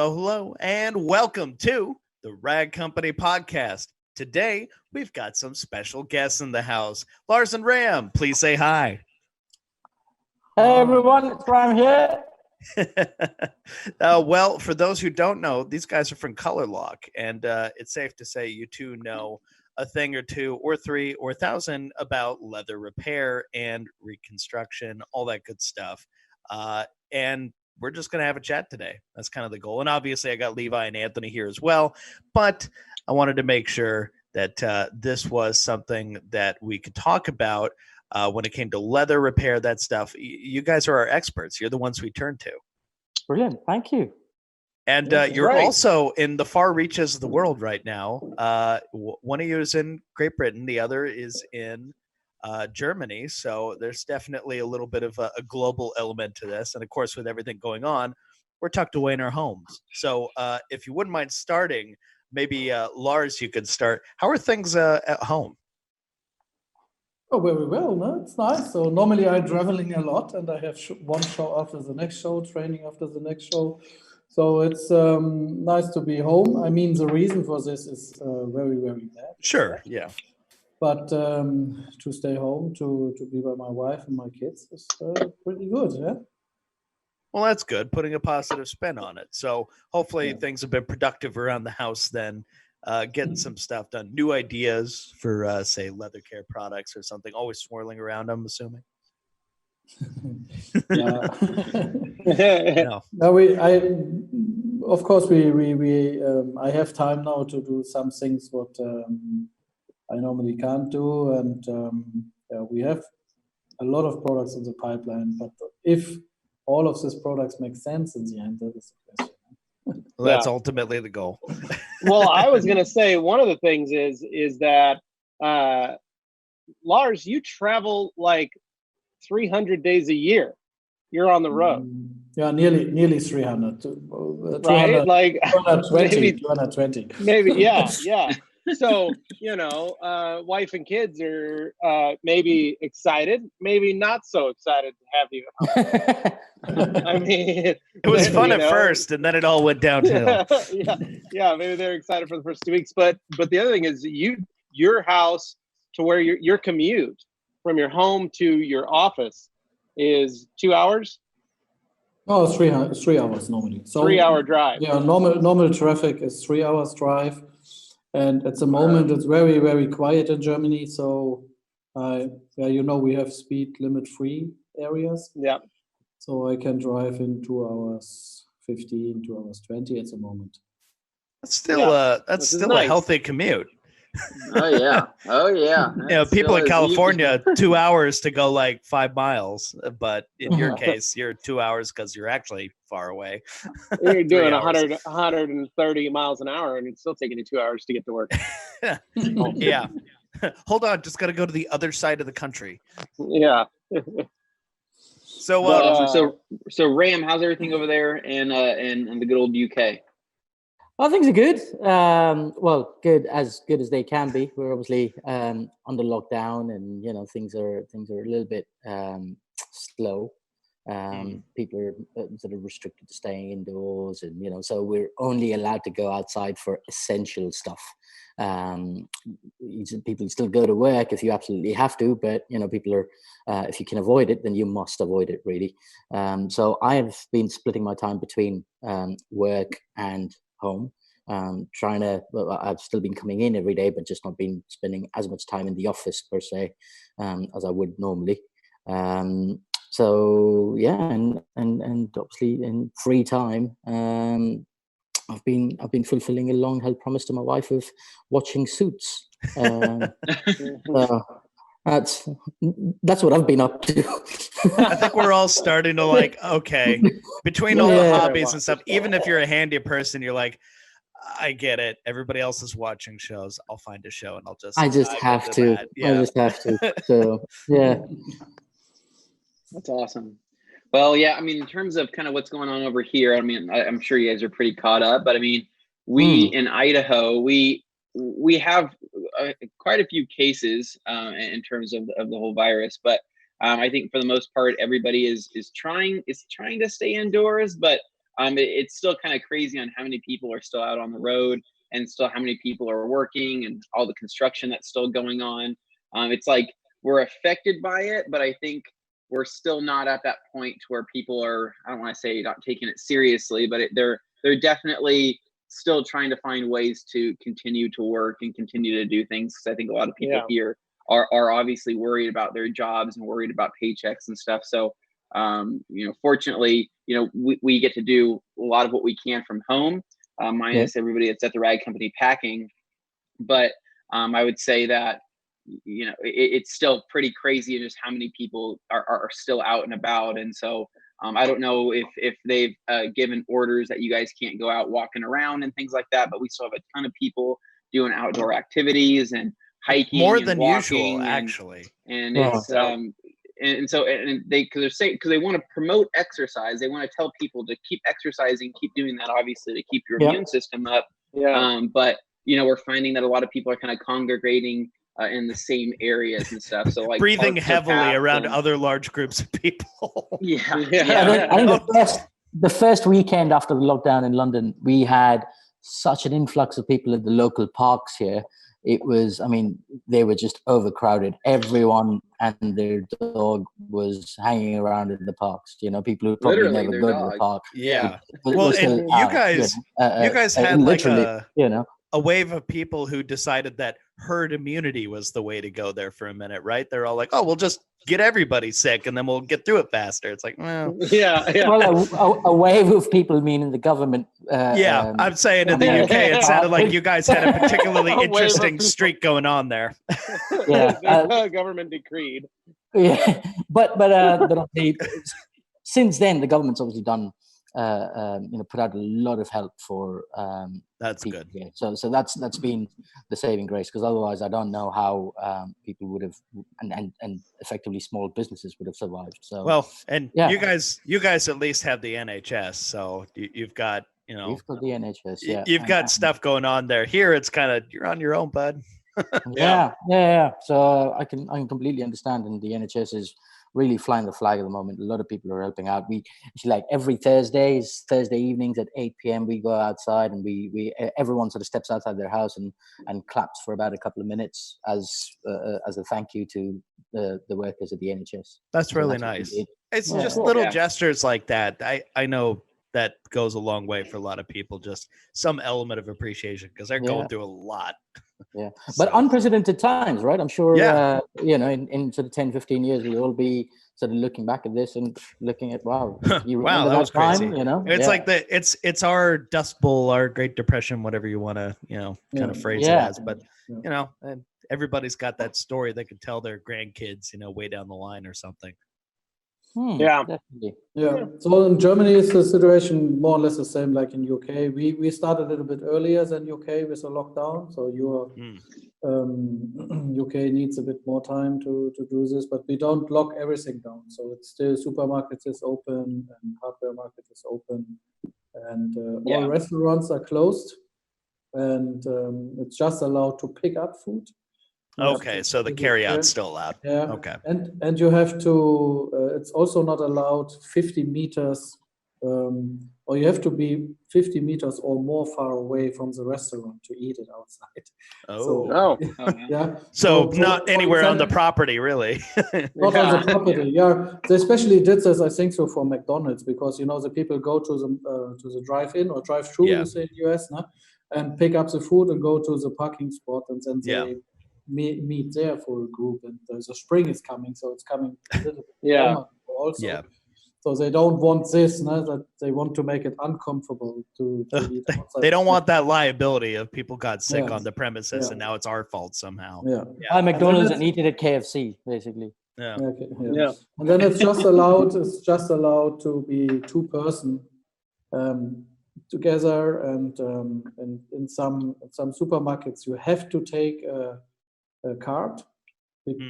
Hello, and welcome to the Rag Company podcast. Today, we've got some special guests in the house. Lars and Ram, please say hi. Hey everyone, it's Ram here. Well, for those who don't know, these guys are from Colourlock, and it's safe to say you two know a thing or two or three or 1,000 about leather repair and reconstruction, all that good stuff. And we're just going to have a chat today. That's kind of the goal. And obviously I got Levi and Anthony here as well, but I wanted to make sure that this was something that we could talk about when it came to leather repair, that stuff. You guys are our experts. You're the ones we turn to. Brilliant. Thank you. And you're also in the far reaches of the world right now. One of you is in Great Britain. The other is in Germany. So there's definitely a little bit of a global element to this. And of course, with everything going on, we're tucked away in our homes. So if you wouldn't mind starting, maybe Lars, you could start. How are things at home? Oh, very well. No? It's nice. So normally I'm traveling a lot and I have one show after the next show, training after the next show. So it's nice to be home. I mean, the reason for this is very, very bad. Sure, yeah. But to stay home, to be by my wife and my kids is pretty good, yeah? Well, that's good, putting a positive spin on it. So hopefully things have been productive around the house then, getting some stuff done. New ideas for, say, leather care products or something, always swirling around, I'm assuming. Yeah. No. No, of course, I have time now to do some things what I normally can't do, and we have a lot of products in the pipeline. But if all of these products make sense in the end, that is the question. Well, that's ultimately the goal. Well, I was going to say one of the things is that Lars, you travel like 300 days a year. You're on the road. Yeah, nearly 300. Right? Like 220. Maybe, yeah. So, wife and kids are maybe excited, maybe not so excited to have you. I mean, it was fun at first, and then it all went downhill. yeah. Maybe they're excited for the first 2 weeks, but the other thing is your house to where your commute from your home to your office is 2 hours. Oh, 3 hours normally. So 3 hour drive. Yeah, normal traffic is 3 hours drive. And at the moment, it's very, very quiet in Germany. So, we have speed limit free areas. Yeah. So I can drive in 2 hours 15, 2 hours 20 at the moment. That's still a healthy commute. Oh yeah. People in California, 2 hours to go like 5 miles, but in your case, you're 2 hours because you're actually far away. You're doing 130 miles an hour, and it's still taking you 2 hours to get to work. Yeah. Hold on, just got to go to the other side of the country. Yeah. So Ram, how's everything over there in the good old UK? Well, things are good. Good as they can be. We're obviously under lockdown, and things are a little bit slow. People are sort of restricted to staying indoors, and so we're only allowed to go outside for essential stuff. People still go to work if you absolutely have to, but people are if you can avoid it, then you must avoid it, really. So I have been splitting my time between work and home. I've still been coming in every day, but just not been spending as much time in the office per se as I would normally. So yeah, and obviously in free time, I've been fulfilling a long-held promise to my wife of watching Suits. That's what I've been up to. I think we're all starting to between all the hobbies and stuff, even if you're a handy person, you're like, I get it. Everybody else is watching shows. I'll find a show and I just have to. Yeah. I just have to. So yeah. That's awesome. Well, yeah, I mean, in terms of kind of what's going on over here, I mean, I'm sure you guys are pretty caught up, but I mean, we in Idaho, we have quite a few cases in terms of the whole virus, but I think for the most part, everybody is trying to stay indoors, but It's still kind of crazy on how many people are still out on the road, and still how many people are working, and all the construction that's still going on. It's like we're affected by it, but I think we're still not at that point to where people are, I don't want to say not taking it seriously, but they're definitely still trying to find ways to continue to work and continue to do things. Because I think a lot of people here are obviously worried about their jobs and worried about paychecks and stuff. So, fortunately, we get to do a lot of what we can from home, minus everybody that's at the rag company packing. But I would say that, it's still pretty crazy just how many people are still out and about. And so I don't know if they've given orders that you guys can't go out walking around and things like that, but we still have a ton of people doing outdoor activities and hiking, more and than walking, usual, actually. And it's because they want to promote exercise. They want to tell people to keep exercising, keep doing that, obviously, to keep your immune system up. But we're finding that a lot of people are kind of congregating in the same areas and stuff. So like breathing heavily around other large groups of people. I think the first weekend after the lockdown in London, we had such an influx of people at the local parks here. It was, they were just overcrowded. Everyone and their dog was hanging around in the parks. People who probably literally never go to the park. Yeah. Well, and you guys had like a wave of people who decided that herd immunity was the way to go there for a minute, right? They're all like, oh, we'll just get everybody sick and then we'll get through it faster. It's like, well, well, a wave of people, meaning the government. I'm saying in the UK, it sounded like you guys had a particularly interesting streak going on there. Government decreed. Yeah, but since then, the government's obviously done. Put out a lot of help for that's people good. here. So that's been the saving grace, because otherwise I don't know how people would have and effectively small businesses would have survived. So you guys at least have the NHS, so you've got we've got the NHS. You've got stuff going on there. Here it's kind of you're on your own, bud. Yeah. So I can completely understand, and the NHS is really flying the flag at the moment. A lot of people are helping out. We like every Thursday evenings at 8 p.m. we go outside, and we everyone sort of steps outside their house and claps for about a couple of minutes as a thank you to the workers at the NHS. That's really nice. It's just little gestures like that. I know that goes a long way for a lot of people. Just some element of appreciation, because they're going through a lot. But unprecedented times, right? I'm sure, in sort of 10, 15 years, we'll all be sort of looking back at this and looking at, wow, you remember that was crazy. It's like it's our Dust Bowl, our Great Depression, whatever you want to, kind of phrase it as. But, and everybody's got that story they could tell their grandkids, way down the line or something. Definitely. So in Germany, it's the situation more or less the same like in UK. We started a little bit earlier than UK with the lockdown. So UK needs a bit more time to do this, but we don't lock everything down. So it's still supermarkets is open and hardware market is open, and all restaurants are closed, and it's just allowed to pick up food. Okay, so the carry-out's still allowed. Okay. And you have to, it's also not allowed 50 meters, or you have to be 50 meters or more far away from the restaurant to eat it outside. So not anywhere on the property, really. Not on the property, They especially did this, I think, so for McDonald's, because, the people go to the drive-in or drive-through, you say in the US, and pick up the food and go to the parking spot, and then they meet there for a group, and the spring is coming, so it's coming a little bit also. So they don't want this, that they want to make it uncomfortable to eat outside. They don't want that liability of people got sick on the premises and now it's our fault somehow. Buy McDonald's and eat it at KFC, basically. And then it's just allowed to be 2 person together, and in some supermarkets you have to take a card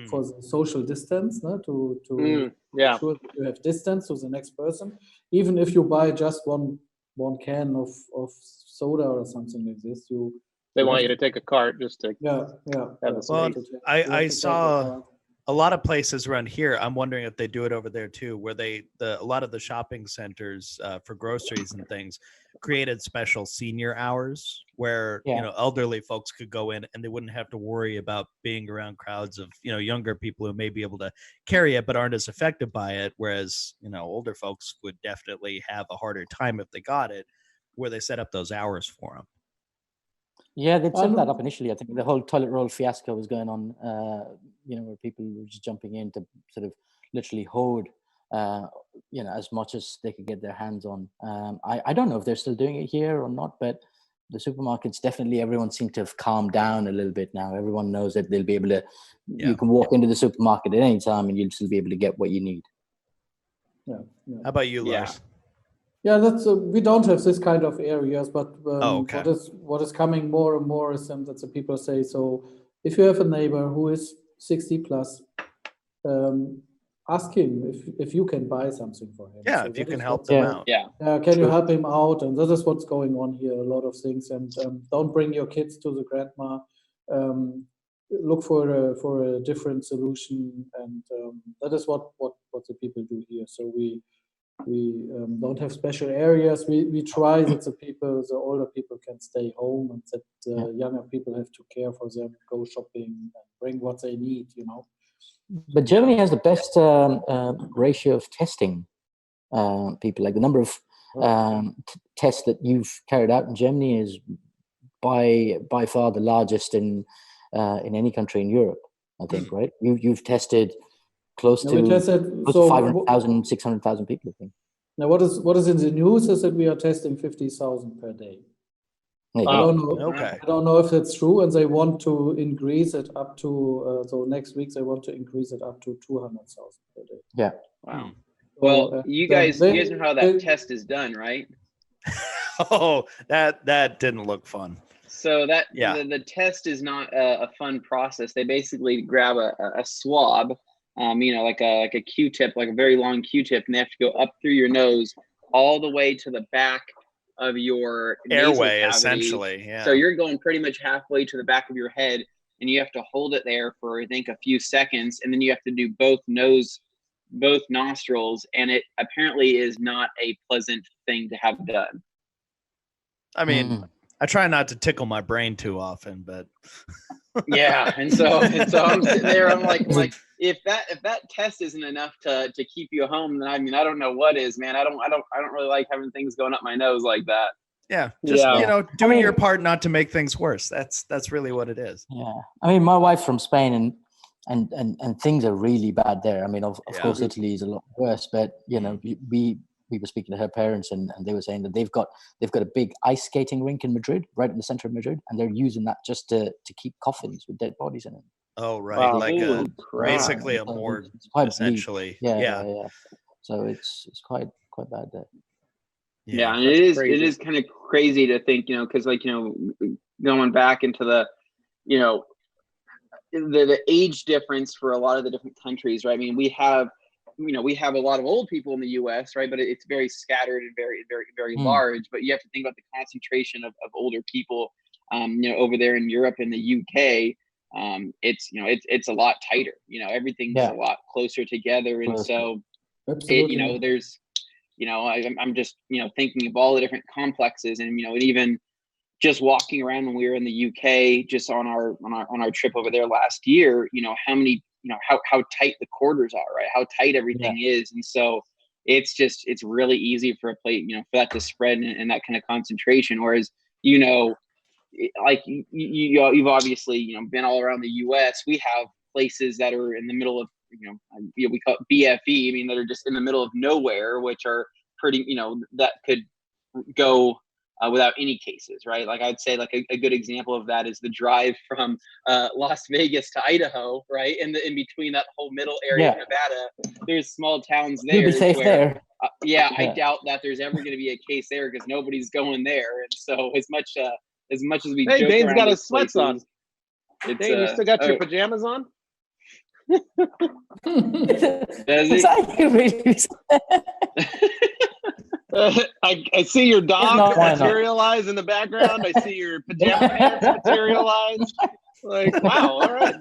for the social distance, to ensure that you have distance to the next person, even if you buy just one can of soda or something like this. They want you to take a card just to I a lot of places around here, I'm wondering if they do it over there too, where a lot of the shopping centers for groceries and things created special senior hours where elderly folks could go in and they wouldn't have to worry about being around crowds of younger people who may be able to carry it but aren't as affected by it, whereas older folks would definitely have a harder time if they got it, where they set up those hours for them. Yeah, they'd set that up initially. I think the whole toilet roll fiasco was going on, where people were just jumping in to sort of literally hoard, as much as they could get their hands on. I don't know if they're still doing it here or not, but the supermarkets, definitely everyone seemed to have calmed down a little bit now. Everyone knows that they'll be able to, you can walk into the supermarket at any time and you'll still be able to get what you need. Yeah. How about you, Lars? Yeah, that's we don't have this kind of areas, but okay. what is coming more and more is that the people say, so if you have a neighbor who is 60 plus, ask him if you can buy something for him. Yeah, so if you can help them out. Yeah. Can you help him out? And that is what's going on here, a lot of things. And don't bring your kids to the grandma. Look for a different solution, and that is what the people do here. So we don't have special areas. We try that the older people can stay home, and that the younger people have to care for them, go shopping, and bring what they need. But Germany has the best ratio of testing people. Like the number of tests that you've carried out in Germany is by far the largest in any country in Europe, I think, right? You've tested close to 500,000, 600,000 people, I think. Now, what is in the news is that we are testing 50,000 per day. I don't know. Okay. I don't know if that's true, and they want to increase it up to. So next week they want to increase it up to 200,000 per day. Yeah. Wow. Well, you guys know how that test is done, right? Oh, that didn't look fun. So the test is not a fun process. They basically grab a swab, like a Q-tip, like a very long Q-tip, and they have to go up through your nose all the way to the back of your airway, essentially. Yeah. So you're going pretty much halfway to the back of your head, and you have to hold it there for, I think, a few seconds, and then you have to do both nostrils, and it apparently is not a pleasant thing to have done. I mean, I try not to tickle my brain too often, but yeah, and so I'm sitting there. I'm like, if that test isn't enough to keep you home, then I don't know what is, man. I don't really like having things going up my nose like that. Yeah, just doing your part not to make things worse. That's really what it is. Yeah, I mean, my wife's from Spain, and things are really bad there. I mean, of course, Italy is a lot worse, but we were speaking to her parents, and they were saying that they've got a big ice skating rink in Madrid, right in the center of Madrid, and they're using that just to keep coffins with dead bodies in it. Oh, right, like basically a morgue, essentially. Yeah. So it's quite bad there. Yeah, and it is kind of crazy to think, because going back into the the age difference for a lot of the different countries, right? I mean, we have a lot of old people in the U.S., right? But it's very scattered and very, very, very large. But you have to think about the concentration of older people, over there in Europe and the U.K. It's a lot tighter. Everything's a lot closer together, and so there's, I'm just thinking of all the different complexes, and and even just walking around when we were in the UK, just on our trip over there last year, how many. How tight the quarters are, right? How tight everything is. And so it's really easy for a plate, for that to spread in that kind of concentration. Whereas, like you've obviously, been all around the US. We have places that are in the middle of, we call it BFE. I mean, that are just in the middle of nowhere, which are pretty, that could go without any cases, right? Like I'd say, like a good example of that is the drive from Las Vegas to Idaho, right? And in between that whole middle area of Nevada, there's small towns there. You'll be safe there. I doubt that there's ever going to be a case there because nobody's going there. And so as much as we joke Dane's around got his sweats places, on. Dane, you still got your pajamas on? Does he? I see your dog materialize in the background. I see your pajama pants materialize. Like, wow, all right.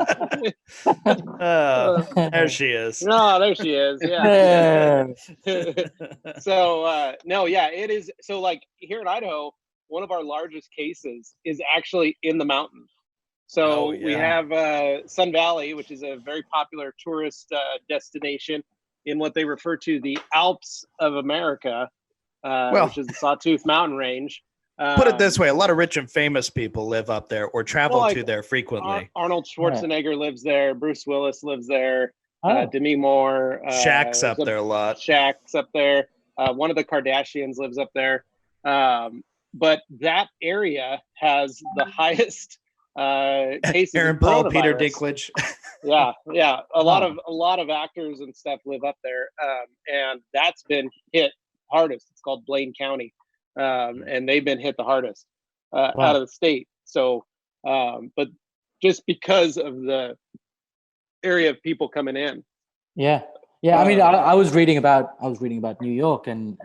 There she is. No, there she is. Yeah. So no, yeah, it is. So like here in Idaho, one of our largest cases is actually in the mountain. So Oh, yeah. we have Sun Valley, which is a very popular tourist destination in what they refer to the Alps of America, which is the Sawtooth Mountain Range. Put it this way, a lot of rich and famous people live up there or travel to there frequently. Arnold Schwarzenegger lives there. Bruce Willis lives there. Oh. Demi Moore. Shaq's up there a lot. Shaq's up there. One of the Kardashians lives up there. But that area has the highest cases Aaron of Paul, Peter coronavirus. Dinklage. Yeah. A lot of actors and stuff live up there, and that's been hit hardest. It's called Blaine County, and they've been hit the hardest out of the state. So, but just because of the area of people coming in. Yeah. I mean, I was reading about New York, and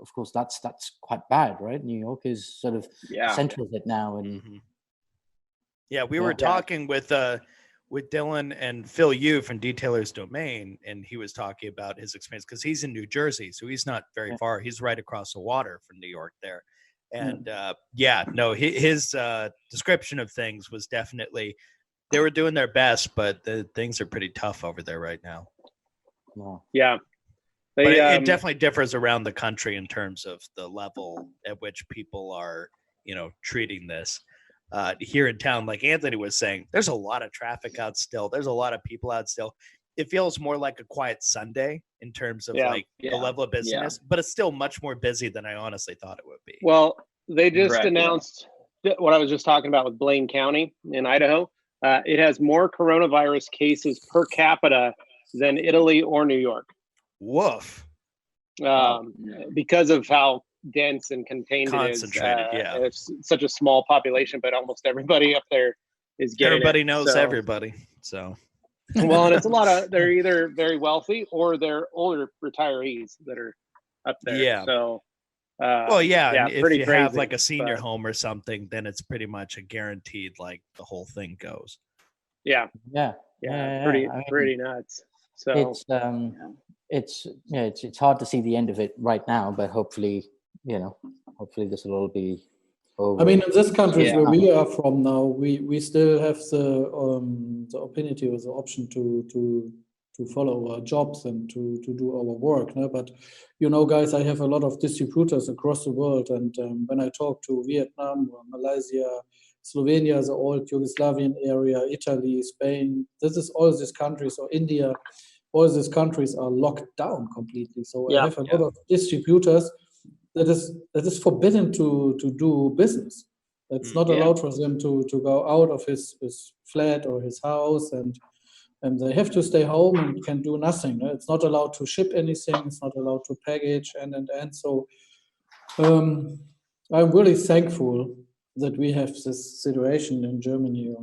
of course that's quite bad, right? New York is sort of center of it now, and we were talking with Dylan and Phil Yu from Detailer's Domain, and he was talking about his experience because he's in New Jersey, so he's not very far. He's right across the water from New York there, and his description of things was definitely they were doing their best, but the things are pretty tough over there right now. Yeah. But it definitely differs around the country in terms of the level at which people are, treating this. Here in town, like Anthony was saying, there's a lot of traffic out still. There's a lot of people out still. It feels more like a quiet Sunday in terms of the level of busyness, but it's still much more busy than I honestly thought it would be. Well, they just announced what I was just talking about with Blaine County in Idaho. It has more coronavirus cases per capita than Italy or New York. Woof. Because of how dense and contained it is. It's such a small population, but almost everybody up there is getting everybody knows everybody. So well, and it's a lot of they're either very wealthy or they're older retirees that are up there. Yeah. So if you crazy, have like a senior home or something, then it's pretty much a guaranteed like the whole thing goes. Pretty nuts. So it's hard to see the end of it right now, but hopefully this will all be over. I mean, in this countries where we are from now, we still have the opportunity or the option to follow our jobs and to do our work. No? But guys, I have a lot of distributors across the world, and when I talk to Vietnam, or Malaysia, Slovenia, the old Yugoslavian area, Italy, Spain, all these countries, or India, all these countries are locked down completely. So I have a lot of distributors that is forbidden to do business. It's not allowed for them to go out of his flat or his house, and they have to stay home and can do nothing. It's not allowed to ship anything. It's not allowed to package and. So I'm really thankful that we have this situation in Germany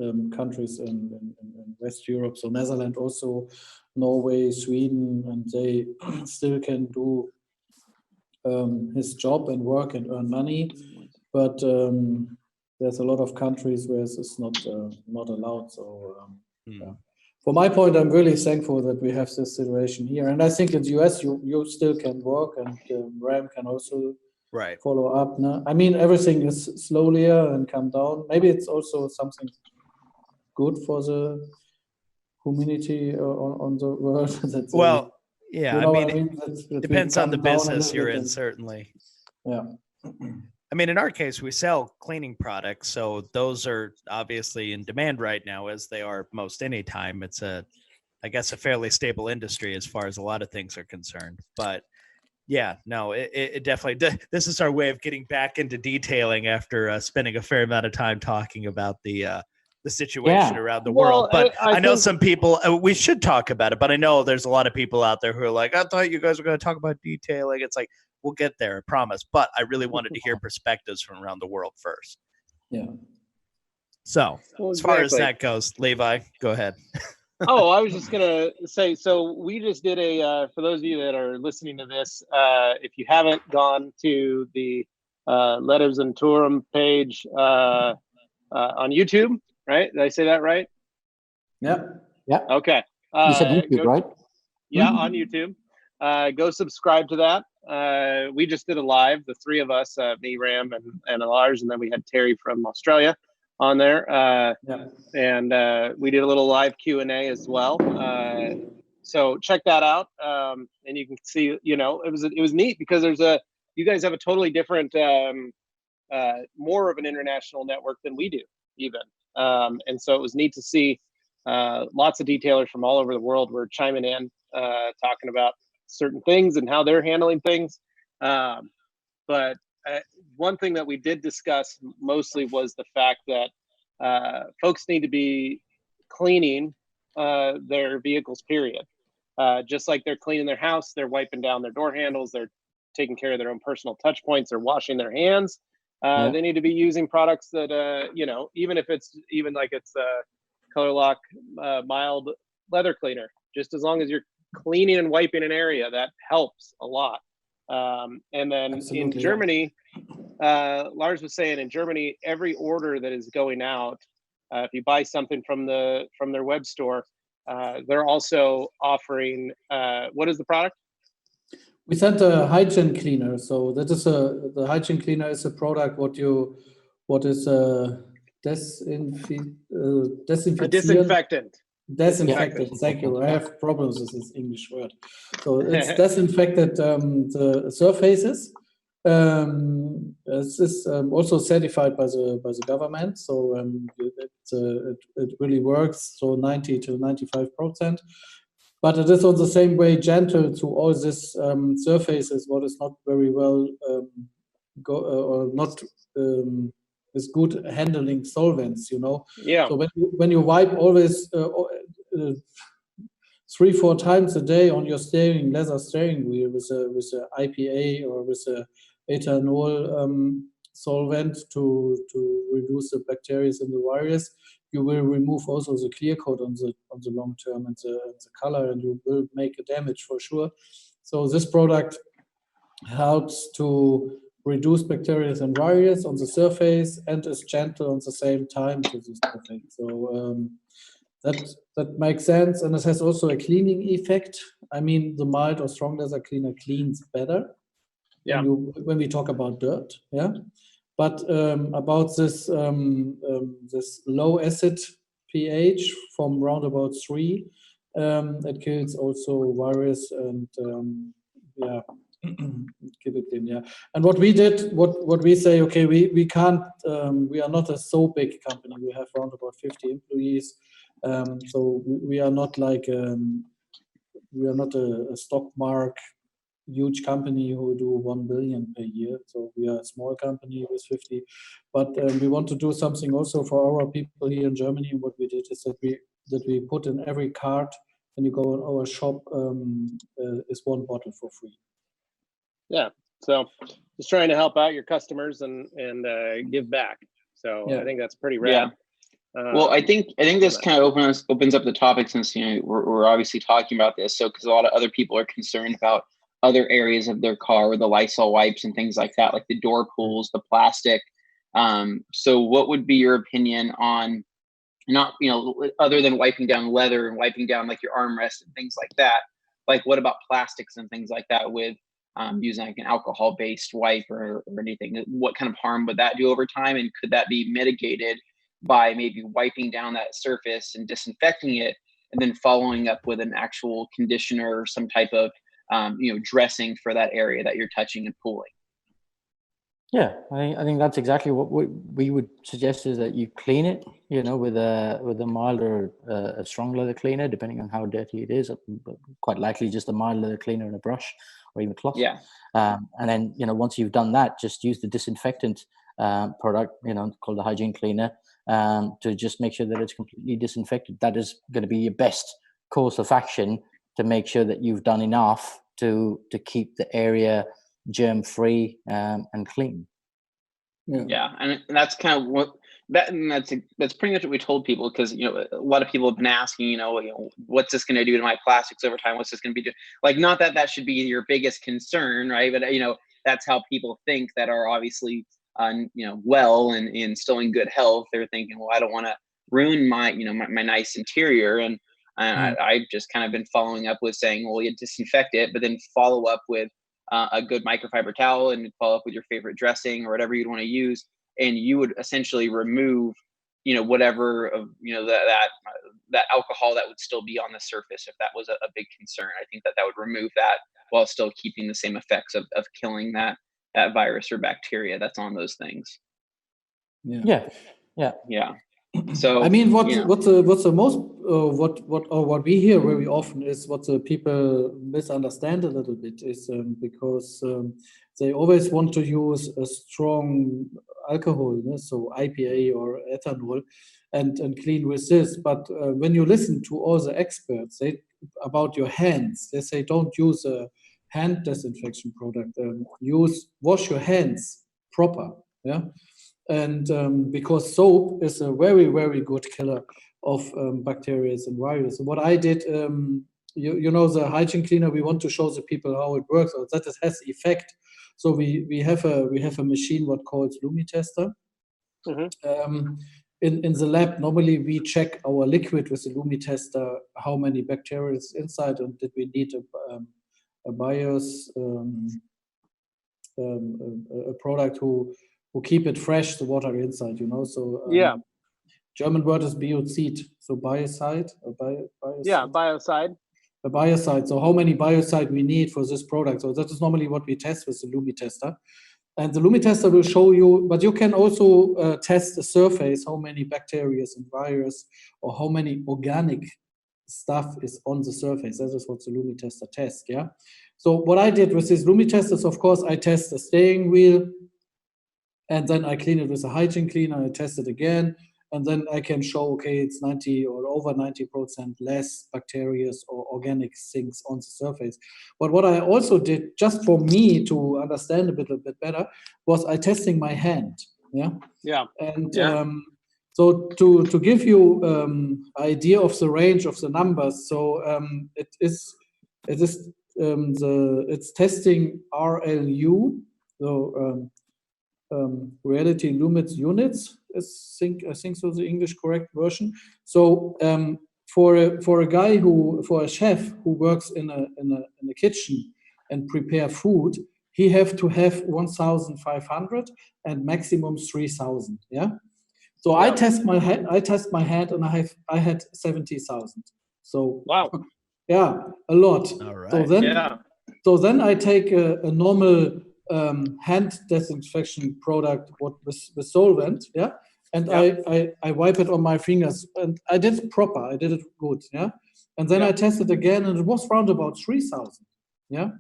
and countries in West Europe, so Netherlands also, Norway, Sweden, and they still can do his job and work and earn money, but there's a lot of countries where it's not allowed. So from my point, I'm really thankful that we have this situation here, and I think in the US you still can work, and Ram can also follow up. No? I mean, everything is slowly and come down. Maybe it's also something good for the community on the world. That depends on the business you're in, certainly. Yeah. I mean, in our case, we sell cleaning products, so those are obviously in demand right now, as they are most any time. It's a fairly stable industry as far as a lot of things are concerned. But it definitely. This is our way of getting back into detailing after spending a fair amount of time talking about the situation around the world. But I know some people, we should talk about it, but I know there's a lot of people out there who are like, I thought you guys were going to talk about detailing. It's like, we'll get there, I promise. But I really wanted to hear perspectives from around the world first. Yeah. So as far as that goes, Levi, go ahead. I was just going to say, so we just did for those of you that are listening to this, if you haven't gone to the Letters and Tourum page, on YouTube, right? Did I say that right? Yeah. Okay. You said YouTube, right? Yeah, on YouTube. Go subscribe to that. We just did a live, the three of us, me, Ram, and Lars, and then we had Terry from Australia on there. And we did a little live Q&A as well. So check that out, and you can see. It was neat because you guys have a totally different, more of an international network than we do, even. And so it was neat to see lots of detailers from all over the world were chiming in, talking about certain things and how they're handling things. But one thing that we did discuss mostly was the fact that folks need to be cleaning their vehicles, period. Just like they're cleaning their house, they're wiping down their door handles, they're taking care of their own personal touch points, they're washing their hands. They need to be using products that, even if it's Colourlock mild leather cleaner, just as long as you're cleaning and wiping an area, that helps a lot. And then Absolutely, in Germany, Lars was saying in Germany, every order that is going out, if you buy something from their web store, they're also offering, what is the product? We sent a hygiene cleaner. So that is the hygiene cleaner is a product what is a disinfectant. Disinfectant. Thank you. I have problems with this English word. So it's disinfected the surfaces. This is also certified by the government. So it really works. So 90 to 95%. But it is on the same way gentle to all these surfaces, what is not very well or not with good handling solvents, Yeah. So when you wipe always 3-4 times a day on your leather steering wheel with a IPA or with a ethanol solvent to reduce the bacteria and the virus, you will remove also the clear coat on the long term and the color, and you will make a damage for sure. So this product helps to reduce bacteria and virus on the surface and is gentle on the same time to the surface. So that makes sense, and it has also a cleaning effect. I mean, the mild or strong leather cleaner cleans better. Yeah. When we talk about dirt, yeah. But about this this low acid pH from round about 3, it kills also virus and kill it in, yeah. And what we did, what we say, okay, we can't, we are not a so big company. We have around about 50 employees, so we are not like we are not a stock mark huge company who do 1 billion per year. So we are a small company with 50, but we want to do something also for our people here in Germany. What we did is that we put in every cart when you go in our shop is 1 bottle for free. Yeah. So just trying to help out your customers and give back. So yeah. I think that's pretty rad. Yeah. Well, I think this kind of opens up the topic, since we're obviously talking about this. So because a lot of other people are concerned about other areas of their car, the Lysol wipes and things like that, like the door pulls, the plastic. So what would be your opinion on, not, other than wiping down leather and wiping down like your armrest and things like that, like what about plastics and things like that with using like an alcohol-based wipe or anything? What kind of harm would that do over time? And could that be mitigated by maybe wiping down that surface and disinfecting it and then following up with an actual conditioner or some type of dressing for that area that you're touching and pulling? Yeah, I think that's exactly what we would suggest, is that you clean it, with a mild or a strong leather cleaner, depending on how dirty it is. Quite likely just a mild leather cleaner and a brush or even cloth. Yeah. And then, once you've done that, just use the disinfectant product, called the hygiene cleaner, to just make sure that it's completely disinfected. That is going to be your best course of action to make sure that you've done enough to keep the area germ-free and clean. Yeah, and that's kind of that's pretty much what we told people, because a lot of people have been asking, what's this going to do to my plastics over time? What's this going to be doing? Like, not that should be your biggest concern, right? But that's how people think that are obviously well and still in good health. They're thinking, well, I don't want to ruin my my nice interior. And I've just kind of been following up with saying, well, you disinfect it, but then follow up with a good microfiber towel and follow up with your favorite dressing or whatever you'd want to use. And you would essentially remove, whatever of, that alcohol that would still be on the surface. If that was a big concern, I think that would remove that while still keeping the same effects of killing that virus or bacteria that's on those things. Yeah. So I mean, what's the most what we hear very often is what the people misunderstand a little bit is because they always want to use a strong alcohol, so IPA or ethanol, and clean with this. But when you listen to all the experts about your hands, they say don't use a hand disinfection product. Wash your hands proper. Yeah. And because soap is a very, very good killer of bacteria and viruses. What I did, the hygiene cleaner, we want to show the people how it works, or that it has effect. So we have a machine what calls Lumitester. Mm-hmm. In the lab, normally we check our liquid with the Lumitester, how many bacteria is inside, and did we need a bios, a product who keep it fresh, the water inside, So German word is biocide, so biocide. Biocide. A biocide. So how many biocide we need for this product? So that is normally what we test with the Lumitester. And the Lumitester will show you, but you can also test the surface, how many bacteria and virus, or how many organic stuff is on the surface. That is what the Lumitester tests, yeah? So what I did with this Lumitester is, of course, I test the steering wheel, and then I clean it with a hygiene cleaner, I test it again, and then I can show, okay, it's 90 or over 90% less bacteria or organic things on the surface. But what I also did, just for me to understand a bit better, was I testing my hand, yeah? Yeah. And so to give you idea of the range of the numbers, so it's testing RLU, so reality lumens units. I think so, the English correct version. So for a chef who works in a kitchen and prepare food, he have to have 1,500 and maximum 3,000. Yeah. So I test my hand, and I had 70,000. So wow. Yeah, a lot. All right. So then I take a normal hand disinfection product with solvent, yeah, and I wipe it on my fingers, and I did it proper, I did it good, yeah, and then I tested again, and it was around about 3,000, yeah,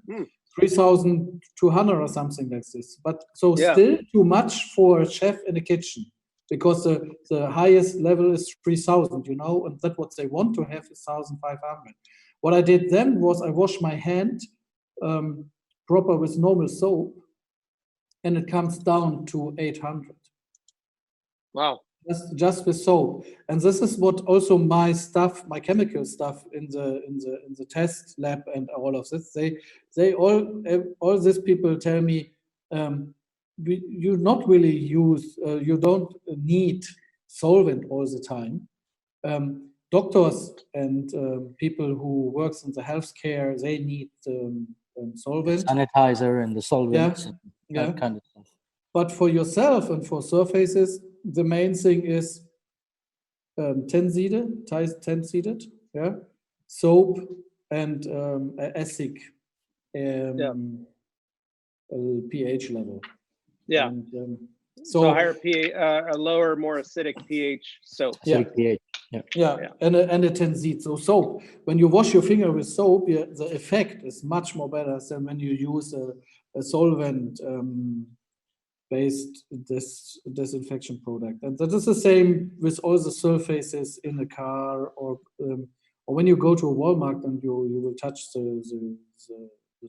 3,200 or something like this, but so still too much for a chef in the kitchen, because the highest level is 3,000, and that's what they want to have is 1,500. What I did then was I washed my hand proper with normal soap, and it comes down to 800. Wow. Just with soap. And this is what also my chemical stuff in the test lab and all of this, they all these people tell me, you not really you don't need solvent all the time. Doctors and people who works in the healthcare, they need solvent, sanitizer, and the solvents, that kind of stuff. But for yourself and for surfaces, the main thing is 10-seeded, yeah, soap and acid pH level. Yeah. And, so higher pH, a lower, more acidic pH soap. Acidic pH. And a 10-seed. So soap, when you wash your finger with soap, the effect is much more better than when you use a solvent based disinfection product. And that is the same with all the surfaces in a car or when you go to a Walmart and you will touch the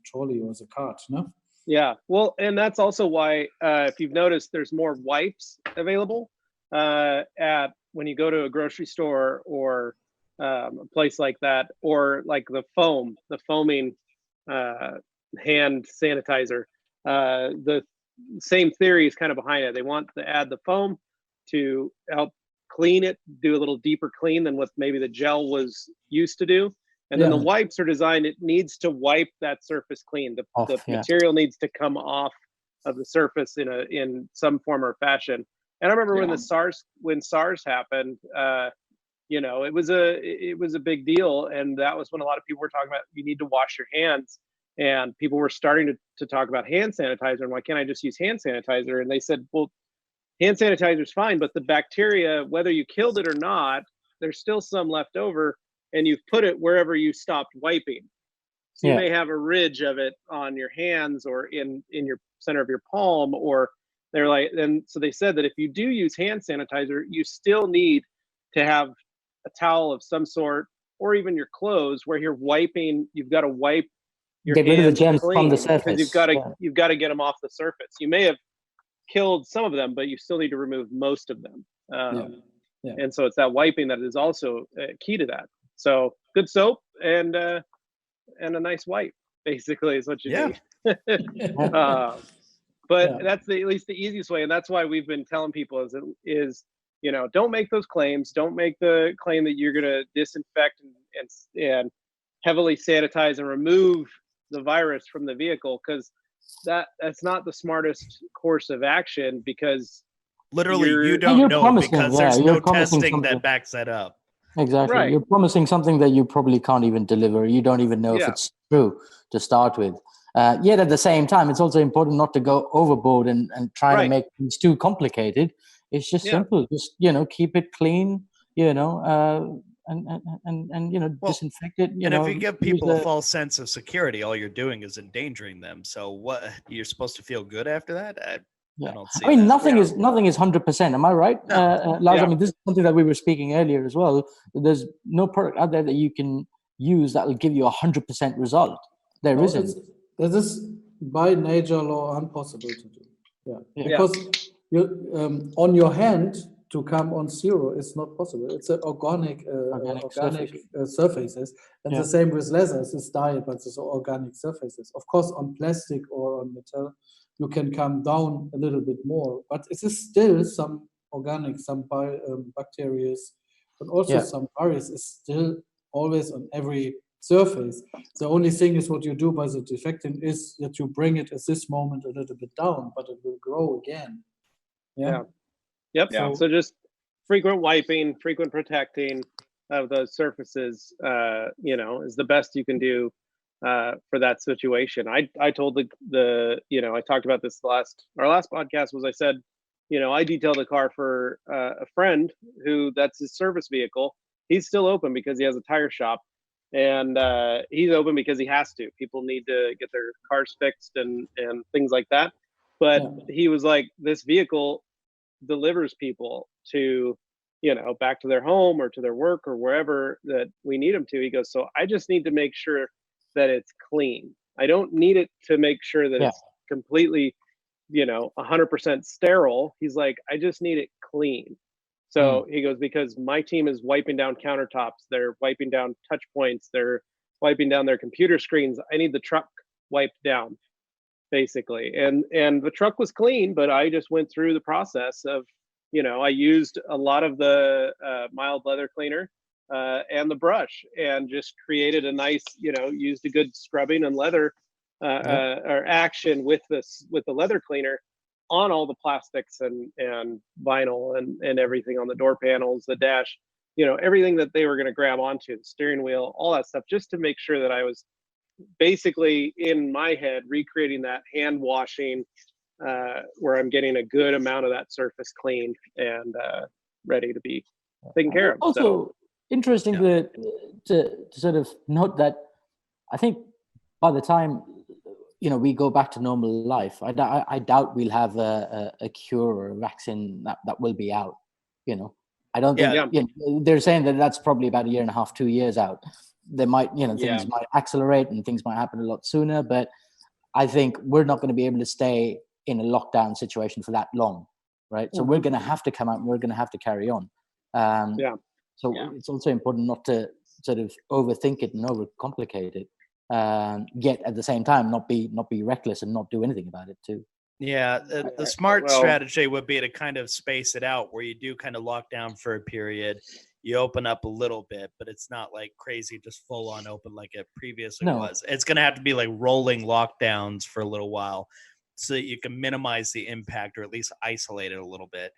trolley or the cart, no? Yeah, well, and that's also why if you've noticed, there's more wipes available when you go to a grocery store or a place like that, or like the foaming hand sanitizer. same theory is kind of behind it. They want to add the foam to help clean it, do a little deeper clean than what maybe the gel was used to do. And then the wipes are designed, it needs to wipe that surface clean. The material needs to come off of the surface in some form or fashion. And I remember when SARS happened, you know, it was a big deal. And that was when a lot of people were talking about, you need to wash your hands. And people were starting to talk about hand sanitizer, and why can't I just use hand sanitizer? And they said, well, hand sanitizer is fine, but the bacteria, whether you killed it or not, there's still some left over, and you've put it wherever you stopped wiping. So you may have a ridge of it on your hands or in your center of your palm, or they're like, and so they said that if you do use hand sanitizer, you still need to have a towel of some sort, or even your clothes where you're wiping, you've got to wipe your get rid of the hands germs from the surface. because you've got to get them off the surface. You may have killed some of them, but you still need to remove most of them. And so it's that wiping that is also key to that. So good soap and a nice wipe, basically, is what you need. But that's at least the easiest way, and that's why we've been telling people is you know, don't make those claims. Don't make the claim that you're going to disinfect and heavily sanitize and remove the virus from the vehicle, because that's not the smartest course of action, because literally you don't know, because there's no testing that backs that up. Exactly. Right. You're promising something that you probably can't even deliver. You don't even know if it's true to start with. Yet at the same time, it's also important not to go overboard and try to make things too complicated. It's just simple. Just, you know, keep it clean, you know, and you know, disinfect it. And if you give people a false sense of security, all you're doing is endangering them. So what, you're supposed to be good after that? I don't see. I mean, nothing is 100%. Am I right, Lars? I mean, this is something that we were speaking earlier as well. There's no product out there that you can use that will give you 100% result. There isn't. This is by nature law impossible to do. Because you on your hand to come on zero is not possible. It's an organic surfaces, and the same with leather. It's dyed, but it's organic surfaces. Of course, on plastic or on metal, you can come down a little bit more, but it is still some organic, some bacteria, but also some virus is still always on every surface. The only thing is what you do by the disinfectant is that you bring it at this moment a little bit down, but it will grow again. So just frequent wiping, frequent protecting of those surfaces, you know, is the best you can do for that situation. I told the you know, I talked about this our last podcast was, I said, you know, I detailed a car for a friend who that's his service vehicle. He's still open because he has a tire shop, and he's open because he has to. People need to get their cars fixed and things like that. But he was like, this vehicle delivers people to, you know, back to their home or to their work or wherever that we need them to. He goes, so I just need to make sure that it's clean. I don't need it to make sure that it's completely, you know, 100% sterile. He's like, I just need it clean. So he goes, because my team is wiping down countertops, they're wiping down touch points, they're wiping down their computer screens. I need the truck wiped down, basically. And the truck was clean, but I just went through the process of, you know, I used a lot of the mild leather cleaner and the brush, and just created a nice, you know, used a good scrubbing and leather or action with the leather cleaner on all the plastics and vinyl and everything on the door panels, the dash, you know, everything that they were going to grab onto, the steering wheel, all that stuff, just to make sure that I was basically in my head recreating that hand washing where I'm getting a good amount of that surface cleaned and ready to be taken care of. Also, interesting to sort of note that I think by the time, you know, we go back to normal life, I doubt we'll have a cure or a vaccine that will be out. You know, I don't think. You know, they're saying that that's probably about 1.5 years, 2 years out. They might, you know, things might accelerate and things might happen a lot sooner. But I think we're not going to be able to stay in a lockdown situation for that long, right? So we're going to have to come out and we're going to have to carry on. So it's also important not to sort of overthink it and overcomplicate it. Yet at the same time, not be reckless and not do anything about it too. Yeah, the smart strategy would be to kind of space it out where you do kind of lock down for a period. You open up a little bit, but it's not like crazy, just full on open like it previously was. It's going to have to be like rolling lockdowns for a little while so that you can minimize the impact or at least isolate it a little bit.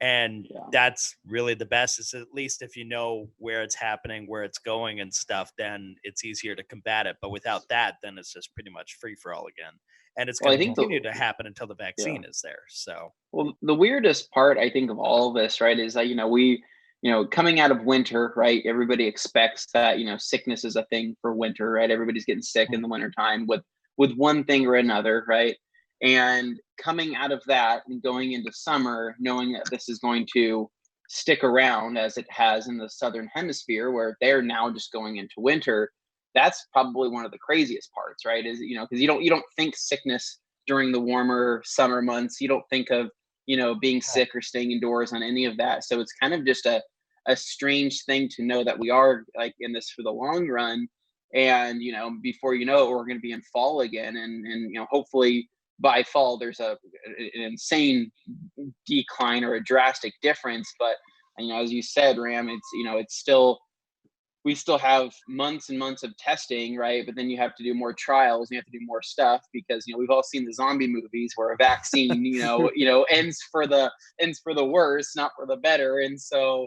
And that's really the best, is at least if you know where it's happening, where it's going and stuff, then it's easier to combat it. But without that, then it's just pretty much free for all again. And it's going to continue to happen until the vaccine is there. So, well, the weirdest part, I think, of all of this, right, is that, coming out of winter, right, everybody expects that, sickness is a thing for winter, right? Everybody's getting sick in the wintertime with one thing or another, right? And coming out of that and going into summer, knowing that this is going to stick around as it has in the Southern Hemisphere, where they're now just going into winter, that's probably one of the craziest parts, right? Is, because you don't think sickness during the warmer summer months. You don't think of, being sick or staying indoors on any of that. So it's kind of just a strange thing to know that we are like in this for the long run. And, before you know it, we're going to be in fall again. And hopefully by fall, there's an insane decline or a drastic difference. But, as you said, Ram, it's still, we still have months and months of testing, right? But then you have to do more trials, you have to do more stuff, because we've all seen the zombie movies where a vaccine, ends for the worse, not for the better. And so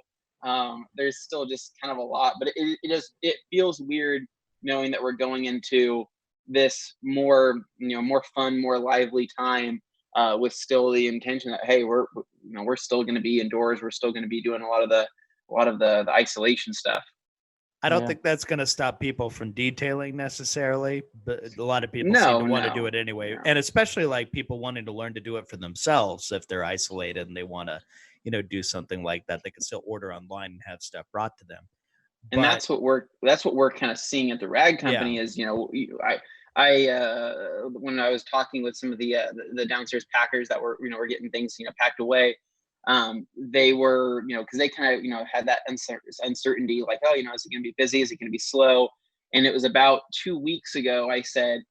there's still just kind of a lot, but it feels weird knowing that we're going into this more fun, more lively time, with still the intention that, hey, we're still going to be indoors, we're still going to be doing a lot of the isolation stuff. I don't think that's going to stop people from detailing necessarily, but a lot of people seem to want to do it anyway. No. And especially like people wanting to learn to do it for themselves. If they're isolated and they want to, do something like that, they can still order online and have stuff brought to them. And that's what we're kind of seeing at the rag company is, I when I was talking with some of the downstairs packers that were, were getting things, packed away, they were, because they kind of, had that uncertainty, like, oh, is it going to be busy? Is it going to be slow? And it was about 2 weeks ago, I said,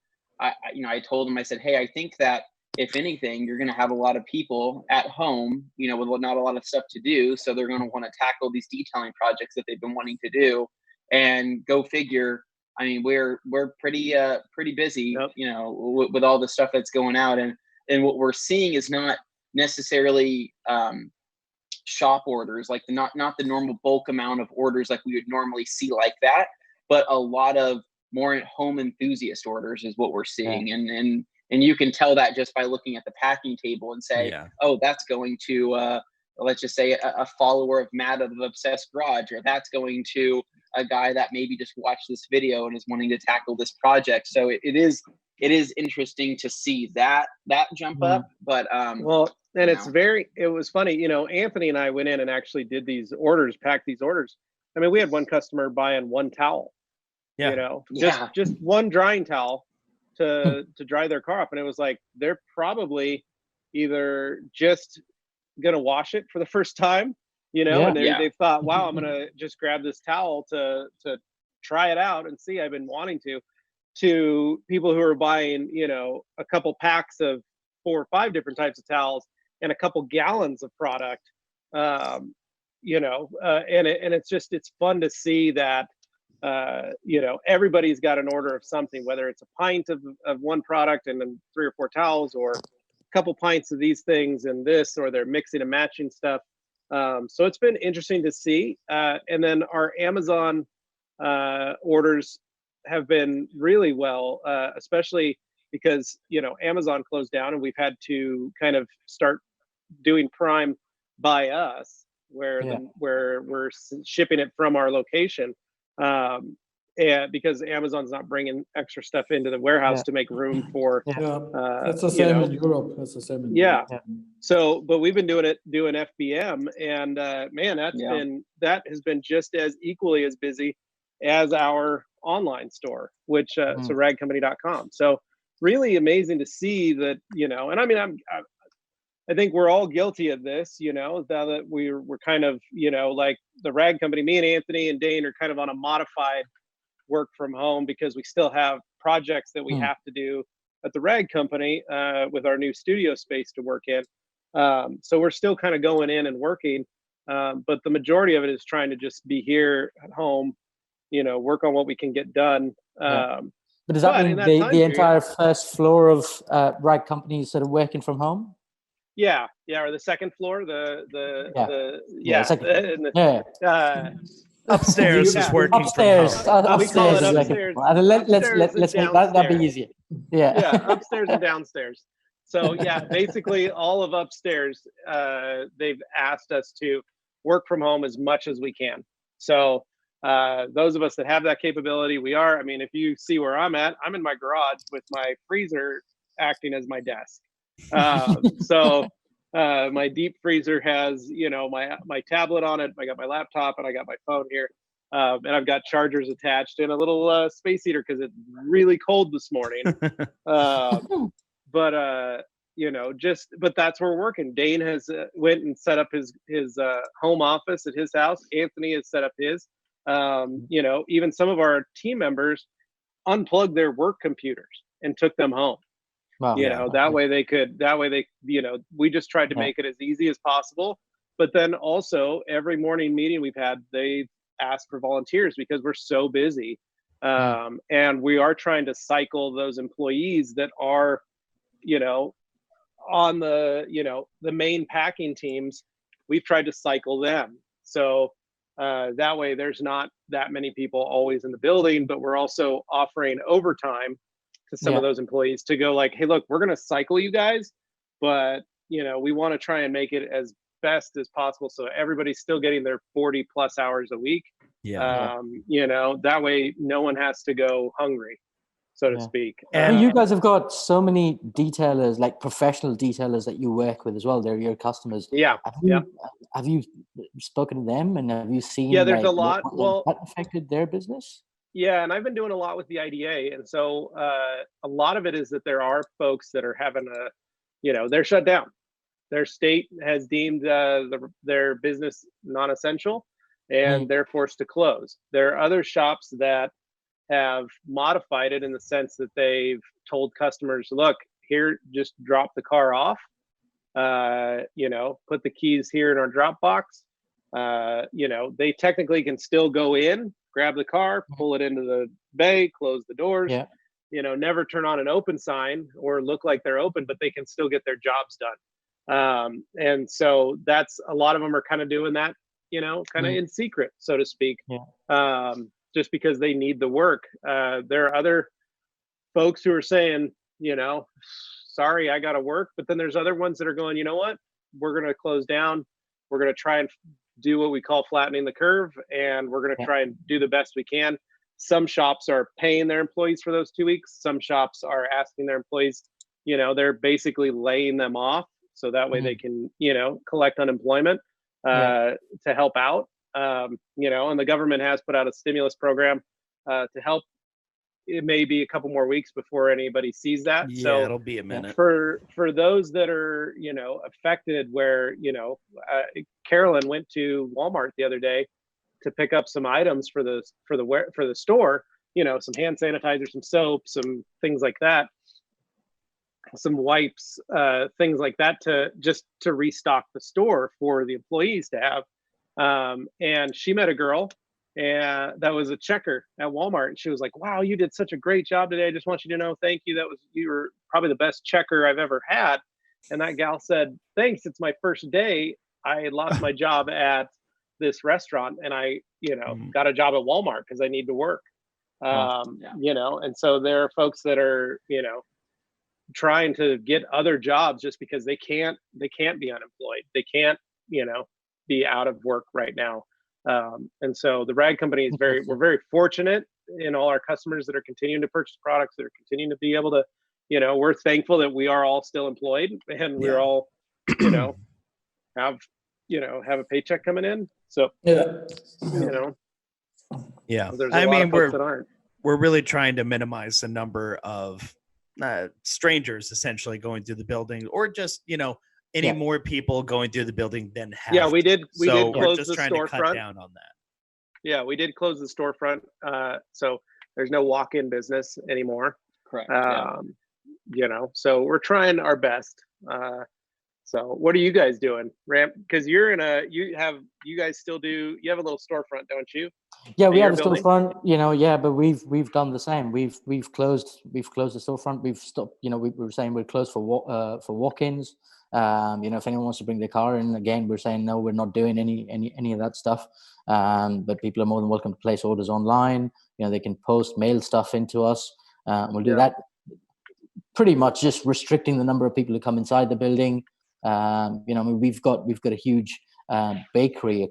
I told them, I said, hey, I think that if anything, you're going to have a lot of people at home, with not a lot of stuff to do. So they're going to want to tackle these detailing projects that they've been wanting to do. And go figure, I mean, we're pretty busy, with all the stuff that's going out. And what we're seeing is not necessarily shop orders, like not the normal bulk amount of orders like we would normally see like that, but a lot of more home enthusiast orders is what we're seeing. And you can tell that just by looking at the packing table and say, oh, that's going to let's just say a follower of Matt of the Obsessed Garage, or that's going to a guy that maybe just watched this video and is wanting to tackle this project. So it is interesting to see that jump up. But and it was funny, Anthony and I went in and actually did these orders, packed these orders. I mean, we had one customer buying one towel, just one drying towel to dry their car up. And it was like, they're probably either just going to wash it for the first time, and they thought, wow, I'm going to just grab this towel to try it out and see, I've been wanting to people who are buying, a couple packs of 4 or 5 different types of towels and a couple gallons of product, and it's fun to see that, everybody's got an order of something, whether it's a pint of one product and then 3 or 4 towels, or a couple pints of these things and this, or they're mixing and matching stuff. So it's been interesting to see. And then our Amazon orders have been really well, especially because, Amazon closed down and we've had to kind of start doing Prime by us, where we're shipping it from our location. And because Amazon's not bringing extra stuff into the warehouse to make room for, that's the same in Europe. That's the same in Europe. So, but we've been doing FBM, and that has been just as equally as busy as our online store, which so ragcompany.com. So really amazing to see that, and I mean, I think we're all guilty of this, now that we're kind of, like the rag company, me and Anthony and Dane are kind of on a modified work from home, because we still have projects that we have to do at the rag company with our new studio space to work in. So we're still kind of going in and working, but the majority of it is trying to just be here at home, work on what we can get done. But does that mean the entire first floor of rag companies sort of working from home? Yeah, or the second floor, upstairs is working upstairs. from home. We call it upstairs. Let's make that be easier. Yeah, upstairs and downstairs. So yeah, basically all of upstairs, they've asked us to work from home as much as we can. So those of us that have that capability, we are. I mean, if you see where I'm at, I'm in my garage with my freezer acting as my desk. So my deep freezer has, my tablet on it. I got my laptop and I got my phone here. And I've got chargers attached and a little space heater because it's really cold this morning. But that's where we're working. Dane has went and set up his home office at his house. Anthony has set up his. Even some of our team members unplugged their work computers and took them home. Wow. We just tried to make it as easy as possible. But then also every morning meeting we've had, they've asked for volunteers because we're so busy. And we are trying to cycle those employees that are, on the main packing teams. We've tried to cycle them. So that way there's not that many people always in the building, but we're also offering overtime to some of those employees to go like, hey, look, we're going to cycle you guys, but we want to try and make it as best as possible so everybody's still getting their 40 plus hours a week. That way no one has to go hungry, so to speak. And you guys have got so many detailers, like professional detailers that you work with as well. They're your customers. Have you spoken to them and have you seen there's a lot that affected their business? Yeah, and I've been doing a lot with the IDA, and so a lot of it is that there are folks that are having they're shut down. Their state has deemed their business non-essential, and they're forced to close. There are other shops that have modified it in the sense that they've told customers, look, here, just drop the car off, put the keys here in our drop box. They technically can still go in, grab the car, pull it into the bay, close the doors, never turn on an open sign or look like they're open, but they can still get their jobs done. And so that's, a lot of them are kind of doing that, kind of in secret, so to speak, just because they need the work. There are other folks who are saying, sorry, I got to work. But then there's other ones that are going, you know what, we're going to close down. We're going to try and do what we call flattening the curve, and we're going to try and do the best we can. Some shops are paying their employees for those 2 weeks. Some shops are asking their employees, they're basically laying them off so that way they can, collect unemployment to help out. And the government has put out a stimulus program to help. It may be a couple more weeks before anybody sees that. Yeah, so it'll be a minute. For those that are, affected, where, Carolyn went to Walmart the other day to pick up some items for the store, some hand sanitizer, some soap, some things like that, some wipes, things like that, to restock the store for the employees to have. And she met a girl and that was a checker at Walmart. And she was like, wow, you did such a great job today. I just want you to know, thank you. You were probably the best checker I've ever had. And that gal said, thanks. It's my first day. I lost my job at this restaurant and I, got a job at Walmart because I need to work. And so there are folks that are, trying to get other jobs just because they can't be unemployed. They can't, be out of work right now. And so the rag company is we're very fortunate in all our customers that are continuing to purchase products, that are continuing to be able to, we're thankful that we are all still employed and we're all, have a paycheck coming in. So, I mean, we're really trying to minimize the number of strangers essentially going through the building, or just, any more people going through the building than have. Yeah, we did close just the trying storefront. to cut down on that. Yeah, we did close the storefront. So there's no walk-in business anymore. Correct. so we're trying our best. So what are you guys doing, Ramp? Because you guys still you have a little storefront, don't you? Yeah, we have a building? storefront, but we've done the same. We've closed the storefront. We've stopped. We were saying we're closed for walk-ins. If anyone wants to bring their car in, again, we're saying no, we're not doing any of that stuff. But people are more than welcome to place orders online. They can mail stuff into us. We'll do that. Pretty much just restricting the number of people who come inside the building. We've got a huge bakery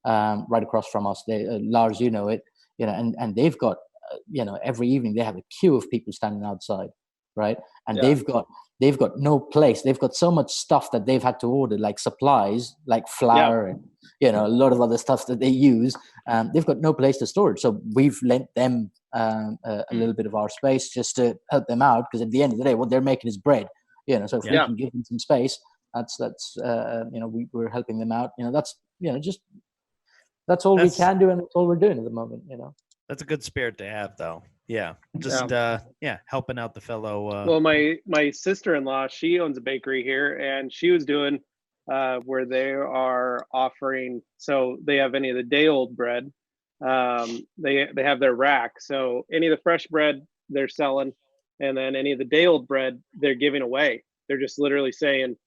right across from us. Lars, it, and they've got, every evening they have a queue of people standing outside, right? And they've got no place. They've got so much stuff that they've had to order, like supplies, like flour and, a lot of other stuff that they use. They've got no place to store it. So we've lent them a little bit of our space just to help them out, because at the end of the day, what they're making is bread. So if we can give them some space, we're helping them out. That's all we can do, and that's all we're doing at the moment. That's a good spirit to have, though. Yeah, just helping out the fellow. Well, my sister-in-law, she owns a bakery here, and she was doing where they are offering. So they have any of the day-old bread. They have their rack. So any of the fresh bread they're selling, and then any of the day-old bread they're giving away. They're just literally saying,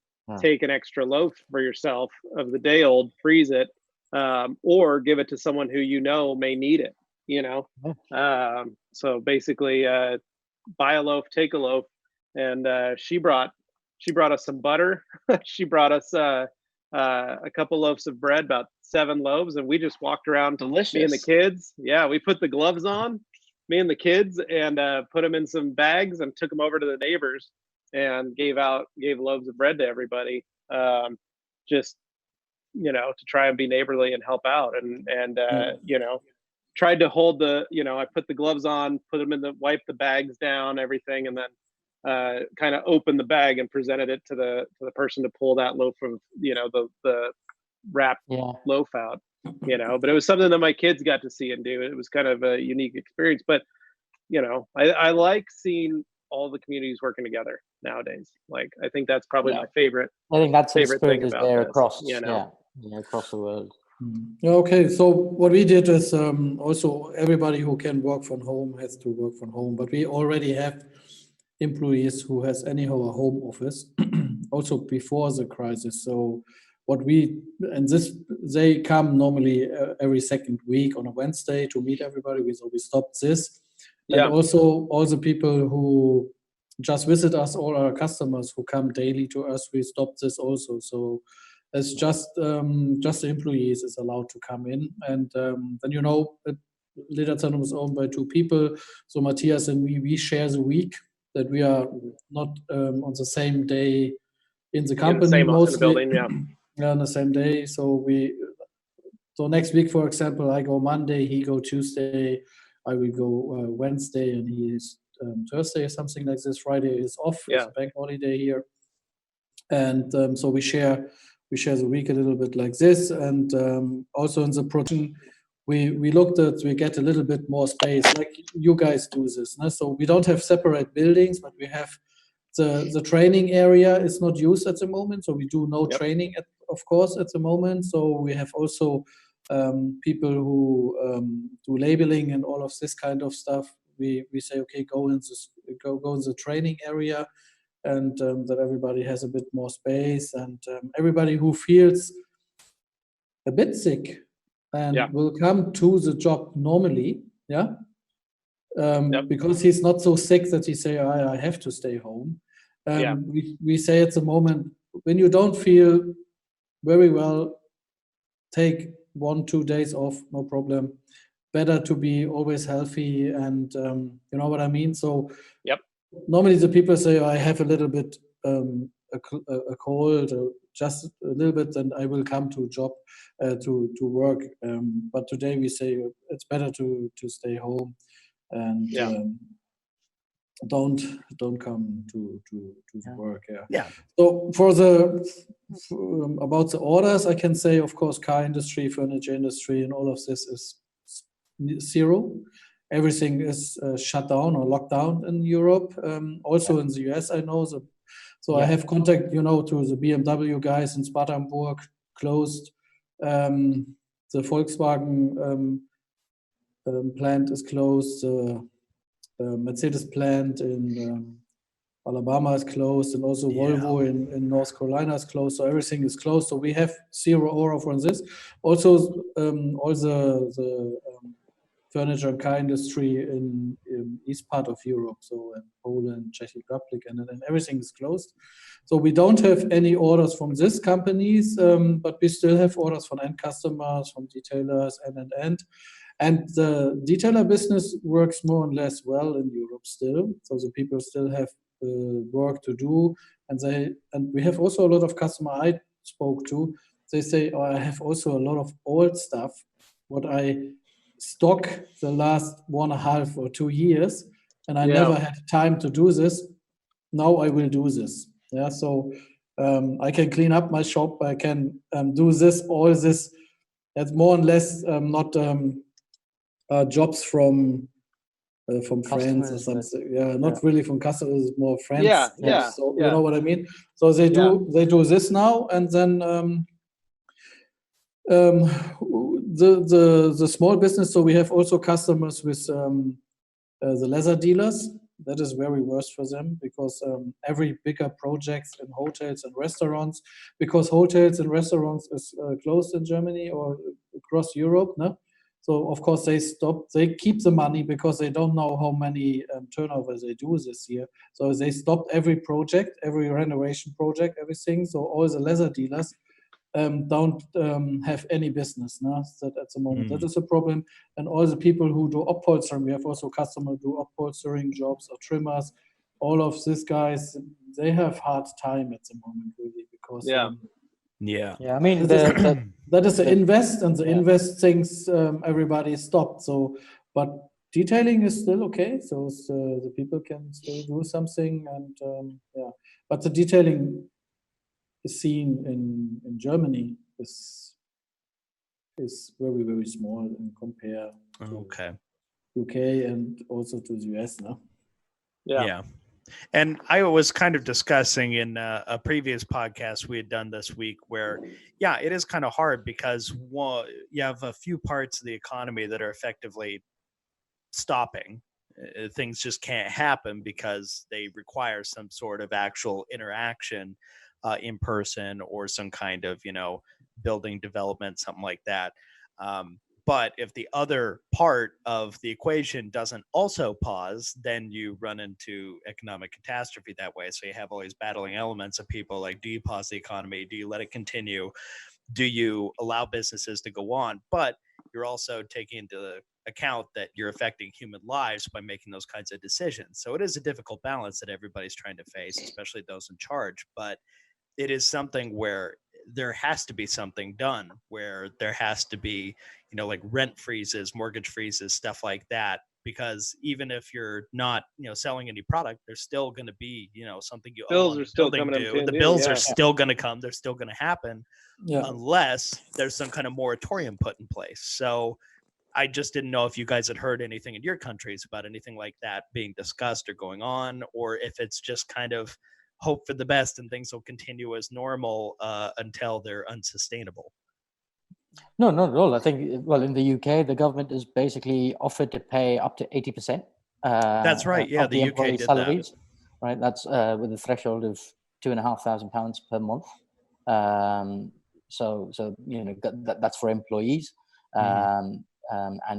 take an extra loaf for yourself of the day-old, freeze it, or give it to someone who may need it. So basically, buy a loaf, take a loaf, and she brought us some butter. She brought us a couple loaves of bread, about 7 loaves, and we just walked around. Delicious. Me and the kids. Yeah, we put the gloves on, me and the kids, and put them in some bags and took them over to the neighbors and gave loaves of bread to everybody. Just to try and be neighborly and help out, and tried to hold I put the gloves on, put them wipe the bags down, everything, and then kind of opened the bag and presented it to the person to pull that loaf of the wrapped loaf out. But it was something that my kids got to see and do. It was kind of a unique experience. But I like seeing all the communities working together nowadays. Like, I think that's probably my favorite. I think that's the favorite spirit thing is about there this, across across the world. Okay, so what we did is also everybody who can work from home has to work from home, but we already have employees who has anyhow a home office also before the crisis. So they come normally every second week on a Wednesday to meet everybody. So we stopped this. And also all the people who just visit us, all our customers who come daily to us, we stopped this also. So it's just the employees is allowed to come in. And then Lederzentrum is owned by 2 people. So Matthias and we share the week, that we are not on the same day in the company, mostly in the building, on the same day. So next week, for example, I go Monday, he go Tuesday, I will go Wednesday, and he is Thursday or something like this. Friday is off. It's a bank holiday here. And so we share the week a little bit like this. And also in the production, we looked at, we get a little bit more space, like you guys do this. No? So we don't have separate buildings, but we have the training area is not used at the moment. So we do no training, of course, at the moment. So we have also people who do labeling and all of this kind of stuff. We say, okay, go in the training area, and that everybody has a bit more space, and everybody who feels a bit sick and will come to the job normally, because he's not so sick that he say, I have to stay home. We say at the moment, when you don't feel very well, take 1-2 days off, no problem. Better to be always healthy, and you know what I mean? So normally the people say, I have a little bit a cold, just a little bit, and I will come to a job to work. But today we say it's better to stay home, and don't come to work. So about the orders, I can say, of course, car industry, furniture industry, and all of this is 0. everything is shut down or locked down in Europe. Also in the US, I know. So I have contact, to the BMW guys in Spartanburg, closed. The Volkswagen plant is closed. Mercedes plant in Alabama is closed, and also Volvo in North Carolina is closed. So everything is closed. So we have zero order from this. Also, all the furniture and car industry in east part of Europe, so in Poland, Czech Republic, and then everything is closed. So we don't have any orders from these companies, but we still have orders from end customers, from detailers, and. And the detailer business works more or less well in Europe still. So the people still have work to do, and we have also a lot of customer I spoke to. They say, "Oh, I have also a lot of old stuff, what I stock the last 1.5 or 2 years, and I never had time to do this. Now I will do this." Yeah, so I can clean up my shop. I can do this, all this. That's more or less not. Jobs from friends or something. Not really from customers, more friends. So you know what I mean. So they do this now, and then the small business. So we have also customers with the leather dealers. That is very worse for them, because every bigger projects in hotels and restaurants, because hotels and restaurants is closed in Germany or across Europe, no? So of course they keep the money because they don't know how many turnovers they do this year. So they stopped every project, every renovation project, everything. So all the leather dealers don't have any business now at the moment. That is a problem. And all the people who do upholstering, we have also customers who do upholstering jobs or trimmers. All of these guys, they have hard time at the moment, really, because I mean, that is the invest, and the invest things everybody stopped. So, but detailing is still okay. So the people can still do something, and but the detailing is seen in Germany is very, very small in compare to UK and also to the US now. Yeah. And I was kind of discussing in a previous podcast we had done this week where, it is kind of hard because you have a few parts of the economy that are effectively stopping. Things just can't happen because they require some sort of actual interaction in person, or some kind of, building development, something like that. But if the other part of the equation doesn't also pause, then you run into economic catastrophe that way. So you have all these battling elements of people like, do you pause the economy? Do you let it continue? Do you allow businesses to go on? But you're also taking into account that you're affecting human lives by making those kinds of decisions. So it is a difficult balance that everybody's trying to face, especially those in charge. But it is something where there has to be something done, where there has to be, like rent freezes, mortgage freezes, stuff like that. Because even if you're not, selling any product, there's still going to be, something you bills owe are still coming due. The bills are still going to come. They're still going to happen unless there's some kind of moratorium put in place. So I just didn't know if you guys had heard anything in your countries about anything like that being discussed or going on, or if it's just kind of hope for the best and things will continue as normal until they're unsustainable. No, not at all. I think, well, in the UK, the government has basically offered to pay up to 80%. That's right. Yeah, the UK did salaries, that. Right, that's with a threshold of £2,500 per month. So that's for employees, and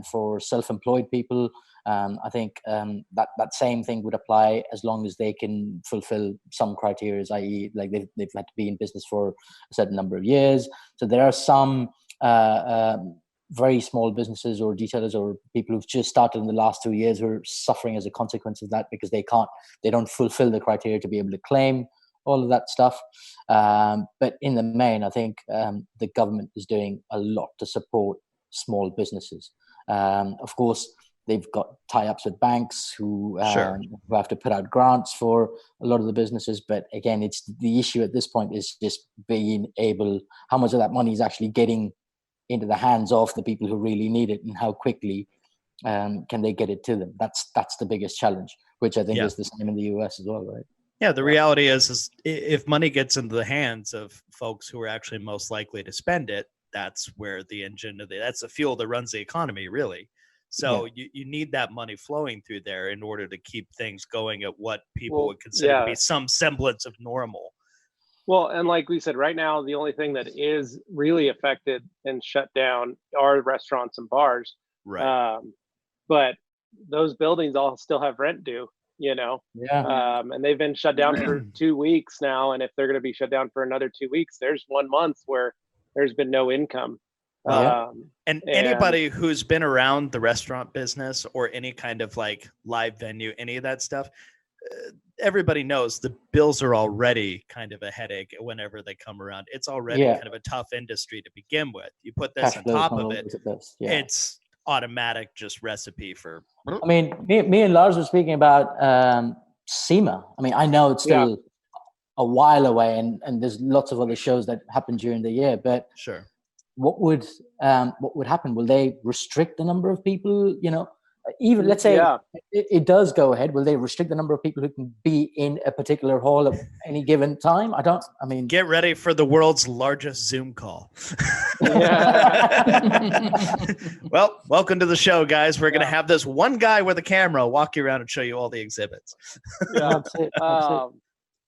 for self-employed people. I think that same thing would apply as long as they can fulfill some criteria, i.e., like they've had to be in business for a certain number of years. So there are some very small businesses or detailers or people who've just started in the last 2 years who are suffering as a consequence of that, because they don't fulfill the criteria to be able to claim all of that stuff. But in the main, I think the government is doing a lot to support small businesses. Of course, they've got tie-ups with banks who have to put out grants for a lot of the businesses. But again, it's the issue at this point is just being able, how much of that money is actually getting into the hands of the people who really need it, and how quickly can they get it to them? That's the biggest challenge, which I think is the same in the US as well, right? Yeah, the reality is if money gets into the hands of folks who are actually most likely to spend it, that's where the engine that's the fuel that runs the economy, really. So you need that money flowing through there in order to keep things going at what people would consider to be some semblance of normal. Well, and like we said, right now, the only thing that is really affected and shut down are restaurants and bars. Right. But those buildings all still have rent due, and they've been shut down for 2 weeks now. And if they're going to be shut down for another 2 weeks, there's 1 month where there's been no income. And anybody who's been around the restaurant business or any kind of like live venue, any of that stuff, everybody knows the bills are already kind of a headache whenever they come around. It's already kind of a tough industry to begin with. You put this on top of it, it's automatic just recipe for. I mean, me and Lars were speaking about SEMA. I mean, I know it's still a while away, and there's lots of other shows that happen during the year. But sure, what would happen? Will they restrict the number of people? Even let's say it does go ahead. Will they restrict the number of people who can be in a particular hall at any given time? Get ready for the world's largest Zoom call. Well, welcome to the show, guys. We're going to have this one guy with a camera walk you around and show you all the exhibits. That's it. But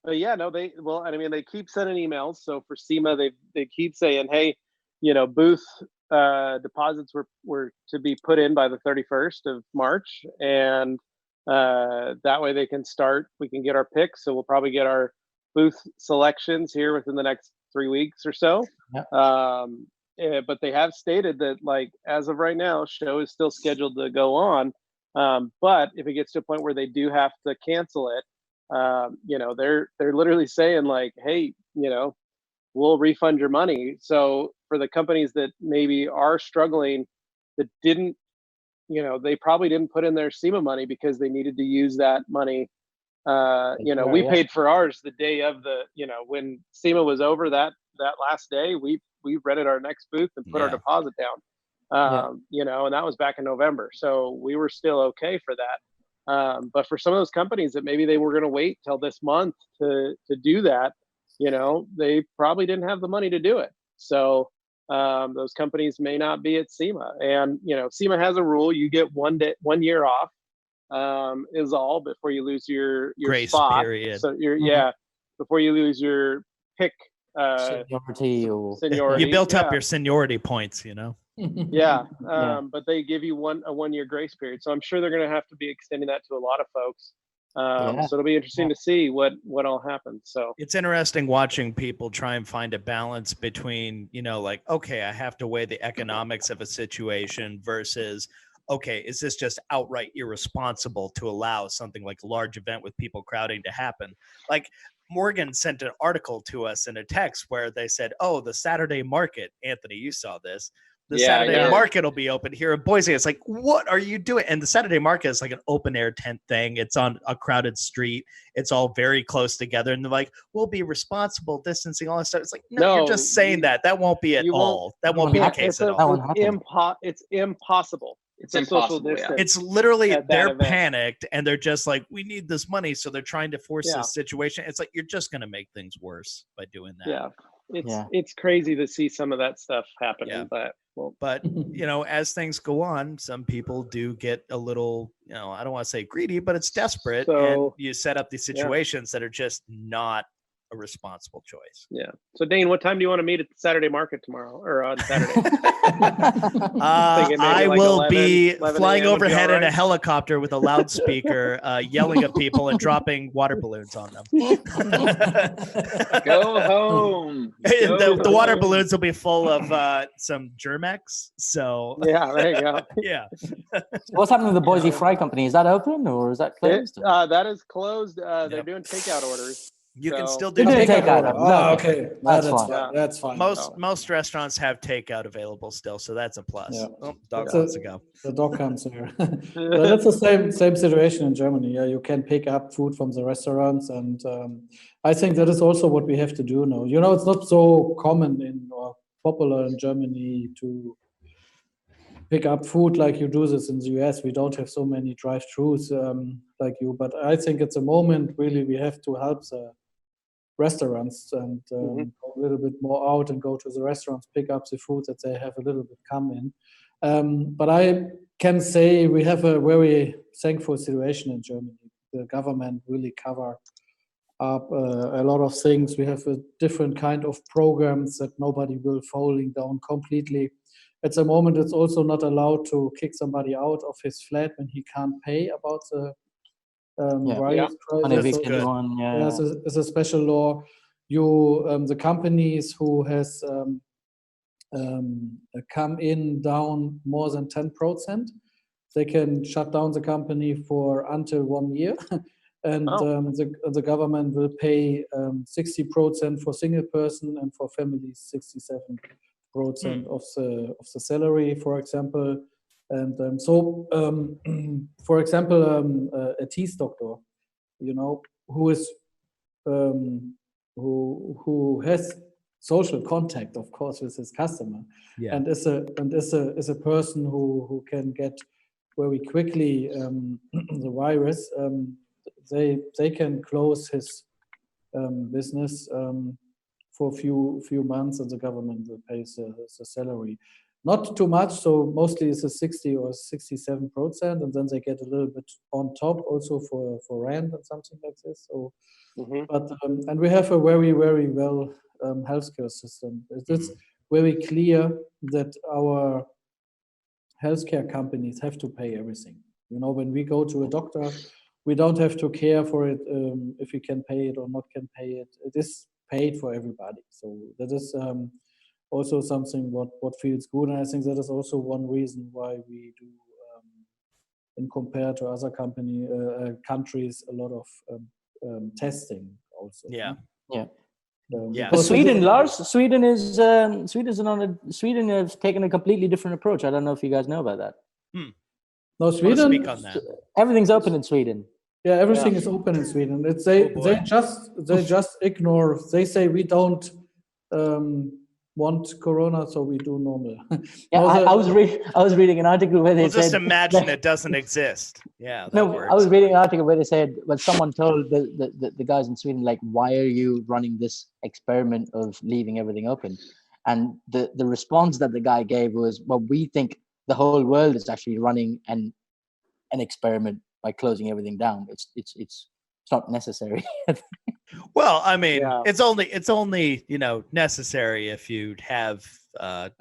they keep sending emails. So for SEMA, they keep saying, hey, booth deposits were to be put in by the 31st of March, and that way we can get our picks. So we'll probably get our booth selections here within the next 3 weeks or so. But they have stated that, like, as of right now, show is still scheduled to go on. But if it gets to a point where they do have to cancel it, they're literally saying like, hey, we'll refund your money. So for the companies that maybe are struggling, that didn't, they probably didn't put in their SEMA money because they needed to use that money. We paid for ours the day of when SEMA was over, that last day, we rented our next booth and put our deposit down, and that was back in November. So we were still okay for that. But for some of those companies that maybe they were going to wait till this month to do that, they probably didn't have the money to do it. So those companies may not be at SEMA. And, SEMA has a rule. You get 1 year off is all before you lose your grace spot. period. So before you lose your pick seniority. You built up your seniority points, But they give you a 1 year grace period. So I'm sure they're going to have to be extending that to a lot of folks. So it'll be interesting to see what all happens. So it's interesting watching people try and find a balance between, okay, I have to weigh the economics of a situation versus, okay, is this just outright irresponsible to allow something like a large event with people crowding to happen? Like Morgan sent an article to us in a text where they said, oh, the Saturday market, Anthony, you saw this. The Saturday market will be open here in Boise. It's like, what are you doing? And the Saturday market is like an open air tent thing. It's on a crowded street. It's all very close together. And they're like, we'll be responsible, distancing, all that stuff. It's like, no, you're just saying that. That won't be at all. That won't be the case at all. It's impossible. It's a social distance. It's literally they're panicked and they're just like, we need this money. So they're trying to force this situation. It's like, you're just going to make things worse by doing that. Yeah. It's crazy to see some of that stuff happening, but as things go on, some people do get a little, I don't want to say greedy, but it's desperate. And you set up these situations that are just not a responsible choice. Yeah. So Dane, what time do you want to meet at the Saturday market tomorrow or on Saturday? I will be flying overhead in a helicopter with a loudspeaker, yelling at people and dropping water balloons on them. Go home. The water balloons will be full of some Germex. So there you go. Yeah. What's happening with the Boise Fry Company? Is that open or is that closed? That is closed. They're doing takeout orders. You can still do takeout. Okay. That's fine. Most restaurants have takeout available still, so that's a plus. Yeah. Oh, dog wants to go. The dog comes here. That's the same situation in Germany. Yeah, you can pick up food from the restaurants, and I think that is also what we have to do now. It's not so common or popular in Germany to pick up food like you do this in the US. We don't have so many drive-thrus like you, but I think it's a moment really we have to help the restaurants and go a little bit more out and go to the restaurants, pick up the food that they have a little bit come in. But I can say we have a very thankful situation in Germany. The government really cover up a lot of things. We have a different kind of programs that nobody will falling down completely. At the moment, it's also not allowed to kick somebody out of his flat when he can't pay about the virus crisis. It's a special law. The companies who has come in down more than 10%, they can shut down the company for until 1 year. And the government will pay 60% for single person and for families 67% of the salary, for example. And for example, a teeth doctor, who is who has social contact, of course, with his customer, and is a person who can get very quickly the virus. They can close his business for a few months, and the government will pay the salary. Not too much, so mostly it's a 60 or 67%, and then they get a little bit on top also for rent and something like this. So, but and we have a very well healthcare system. It's very clear that our healthcare companies have to pay everything. When we go to a doctor, we don't have to care for it if we can pay it or not can pay it. It is paid for everybody. So that is also something what feels good, and I think that is also one reason why we do, in compared to other countries, a lot of testing also. Yeah. Sweden, Lars. Sweden has taken a completely different approach. I don't know if you guys know about that. No, Sweden. Speak on that. Everything's open in Sweden. Yeah, everything is open in Sweden. They just ignore. They say we don't want Corona, so we do normal. I was reading an article where they said. Just imagine it doesn't exist. Yeah. I was reading an article where they said, well, someone told the guys in Sweden, like, why are you running this experiment of leaving everything open? And the response that the guy gave was, well, we think the whole world is actually running an experiment by closing everything down. It's not necessary. Well, I mean, it's only necessary if you have a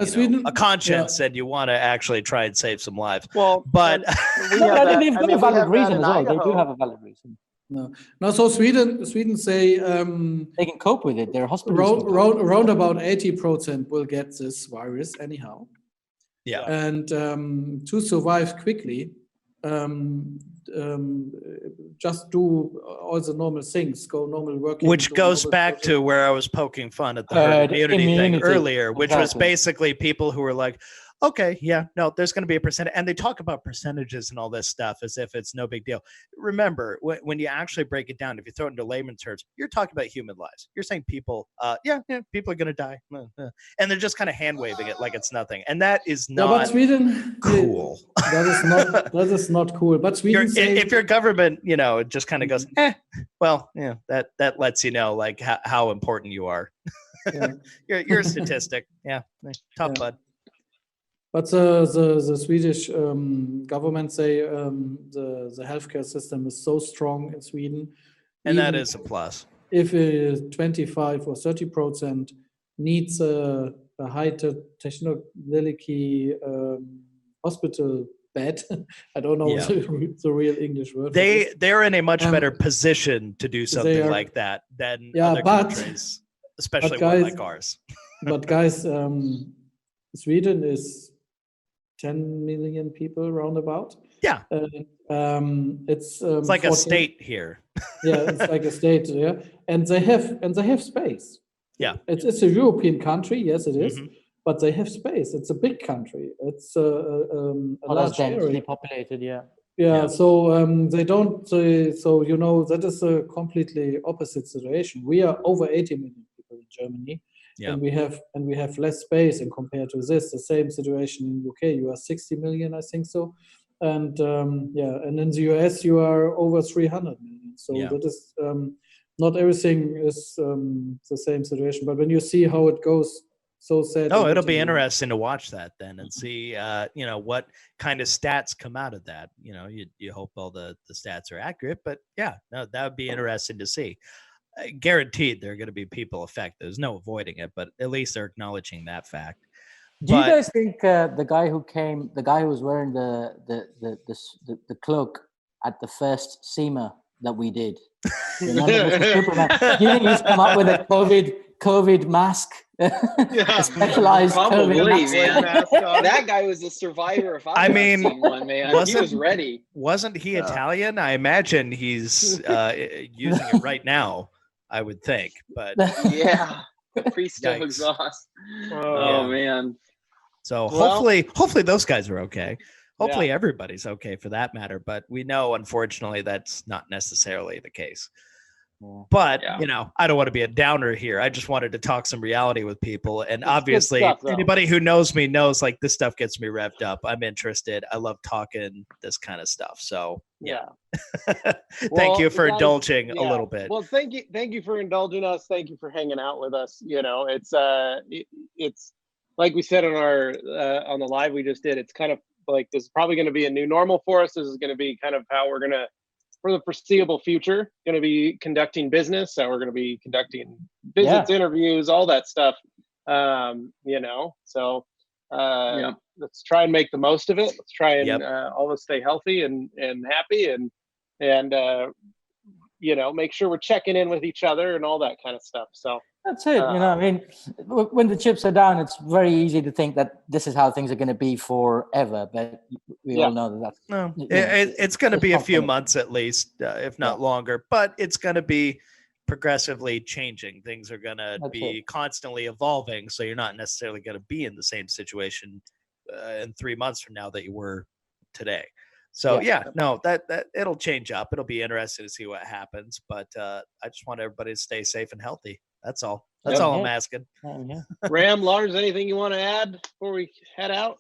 conscience and you want to actually try and save some lives. Well, but they've got a valid reason as well. They do have a valid reason. No. So Sweden say they can cope with it. Their hospitals around about 80% will get this virus anyhow. Yeah. And to survive quickly, just do all the normal things, go normal working. Which goes back to where I was poking fun at the herd immunity thing earlier, which was basically people who were like, okay, yeah, no, there's going to be a percentage. And they talk about percentages and all this stuff as if it's no big deal. Remember, when you actually break it down, if you throw it into layman's terms, you're talking about human lives. You're saying people, people are going to die. And they're just kind of hand waving it like it's nothing. And that is not but Sweden, cool. That is not cool. But Sweden if your government, just kind of goes, that lets you know like how important you are. Yeah. you're a statistic. Yeah. Tough, bud. But the Swedish government say the healthcare system is so strong in Sweden, and that is a plus. If 25 or 30% needs a high technology hospital bed, I don't know the real English word. They're in a much better position to do something like that than other countries, especially one like ours. But guys, Sweden is 10 million people roundabout. Yeah. It's like 14, a state here. Yeah, it's like a state. Yeah, and they have space. Yeah, it's a European country. Yes, it is. But they have space. It's a big country. It's a large area. Populated. Yeah. Yeah. So they don't. So that is a completely opposite situation. We are over 80 million people in Germany, and we have less space. And compared to this, the same situation in UK, you are 60 million, I think so, and and in the US you are over 300 million. So that is not everything is the same situation. But when you see how it goes, so sad. Oh, it'll be interesting to watch that then and see, what kind of stats come out of that. You hope all the stats are accurate, but that would be interesting to see. Guaranteed there are going to be people affected. There's no avoiding it, but at least they're acknowledging that fact. Do you guys think the guy who was wearing the cloak at the first SEMA that we did, remember Mr. Superman? Do you think he's come up with a COVID mask? A specialized probably, COVID mask. Man. That guy was a survivor. If I've seen one, man, he was ready. Wasn't he Italian? I imagine he's using it right now. I would think, but Presto exhaust. Oh man. So hopefully those guys are okay. Hopefully everybody's okay for that matter. But we know, unfortunately, that's not necessarily the case. But, I don't want to be a downer here. I just wanted to talk some reality with people. And obviously, anybody who knows me knows, like, this stuff gets me revved up. I'm interested. I love talking this kind of stuff. So, thank you for indulging a little bit. Well, thank you for indulging us. Thank you for hanging out with us. It's like we said on the live we just did, it's kind of like this is probably going to be a new normal for us. This is going to be kind of how we're going to, for the foreseeable future, going to be conducting business. So we're going to be conducting visits, interviews, all that stuff. So let's try and make the most of it. Let's try and all of us stay healthy and happy and make sure we're checking in with each other and all that kind of stuff. So that's it. When the chips are down, it's very easy to think that this is how things are going to be forever. But we all know that it's going to be a few months at least, if not longer. But it's going to be progressively changing. Things are going to be constantly evolving. So you're not necessarily going to be in the same situation in 3 months from now that you were today. So that it'll change up. It'll be interesting to see what happens. But I just want everybody to stay safe and healthy. That's all. That's all I'm asking. Ram, Lars, anything you want to add before we head out?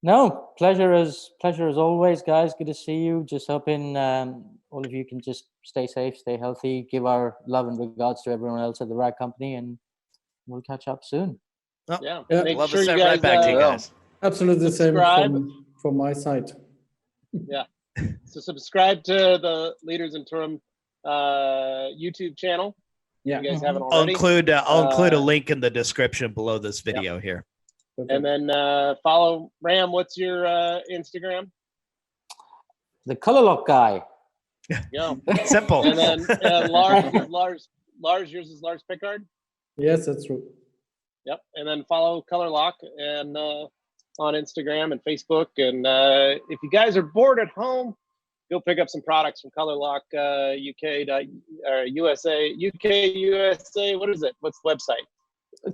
No, pleasure as always, guys. Good to see you. Just hoping all of you can just stay safe, stay healthy, give our love and regards to everyone else at the Rag Company, and we'll catch up soon. Love to send right back to you guys. Absolutely the same from my side. So subscribe to the Leaders in Tourism YouTube channel. You guys haven't already. I'll include a link in the description below this video here. And then follow Ram. What's your Instagram? The Colourlock guy. Simple. And then Lars, yours is Lars Pickhardt. Yes, that's true. Yep. And then follow Colourlock and on Instagram and Facebook. And if you guys are bored at home, go pick up some products from Colourlock USA. What is it? What's the website?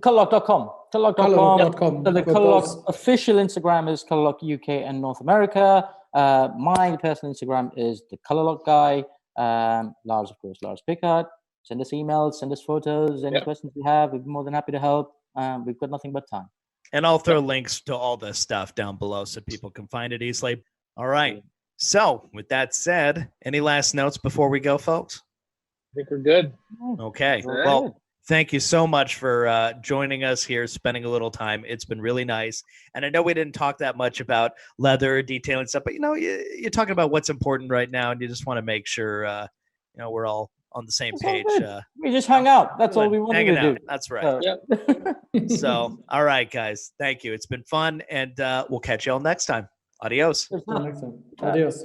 Colourlock.com. Colourlock.com. So the Colourlock official Instagram is Colourlock UK and North America. My personal Instagram is the Colourlock guy. Lars, of course, Lars Pickhardt. Send us emails, send us photos, any questions you have. We'd be more than happy to help. We've got nothing but time. And I'll throw links to all this stuff down below so people can find it easily. All right. So with that said, any last notes before we go, folks? I think we're good. Okay. Well, thank you so much for joining us here, spending a little time. It's been really nice. And I know we didn't talk that much about leather detailing stuff, but you're talking about what's important right now, and you just want to make sure we're all on the same page. We just hung out. That's all we wanted to do. That's right. So, all right, guys. Thank you. It's been fun, and we'll catch you all next time. Adios. Adios.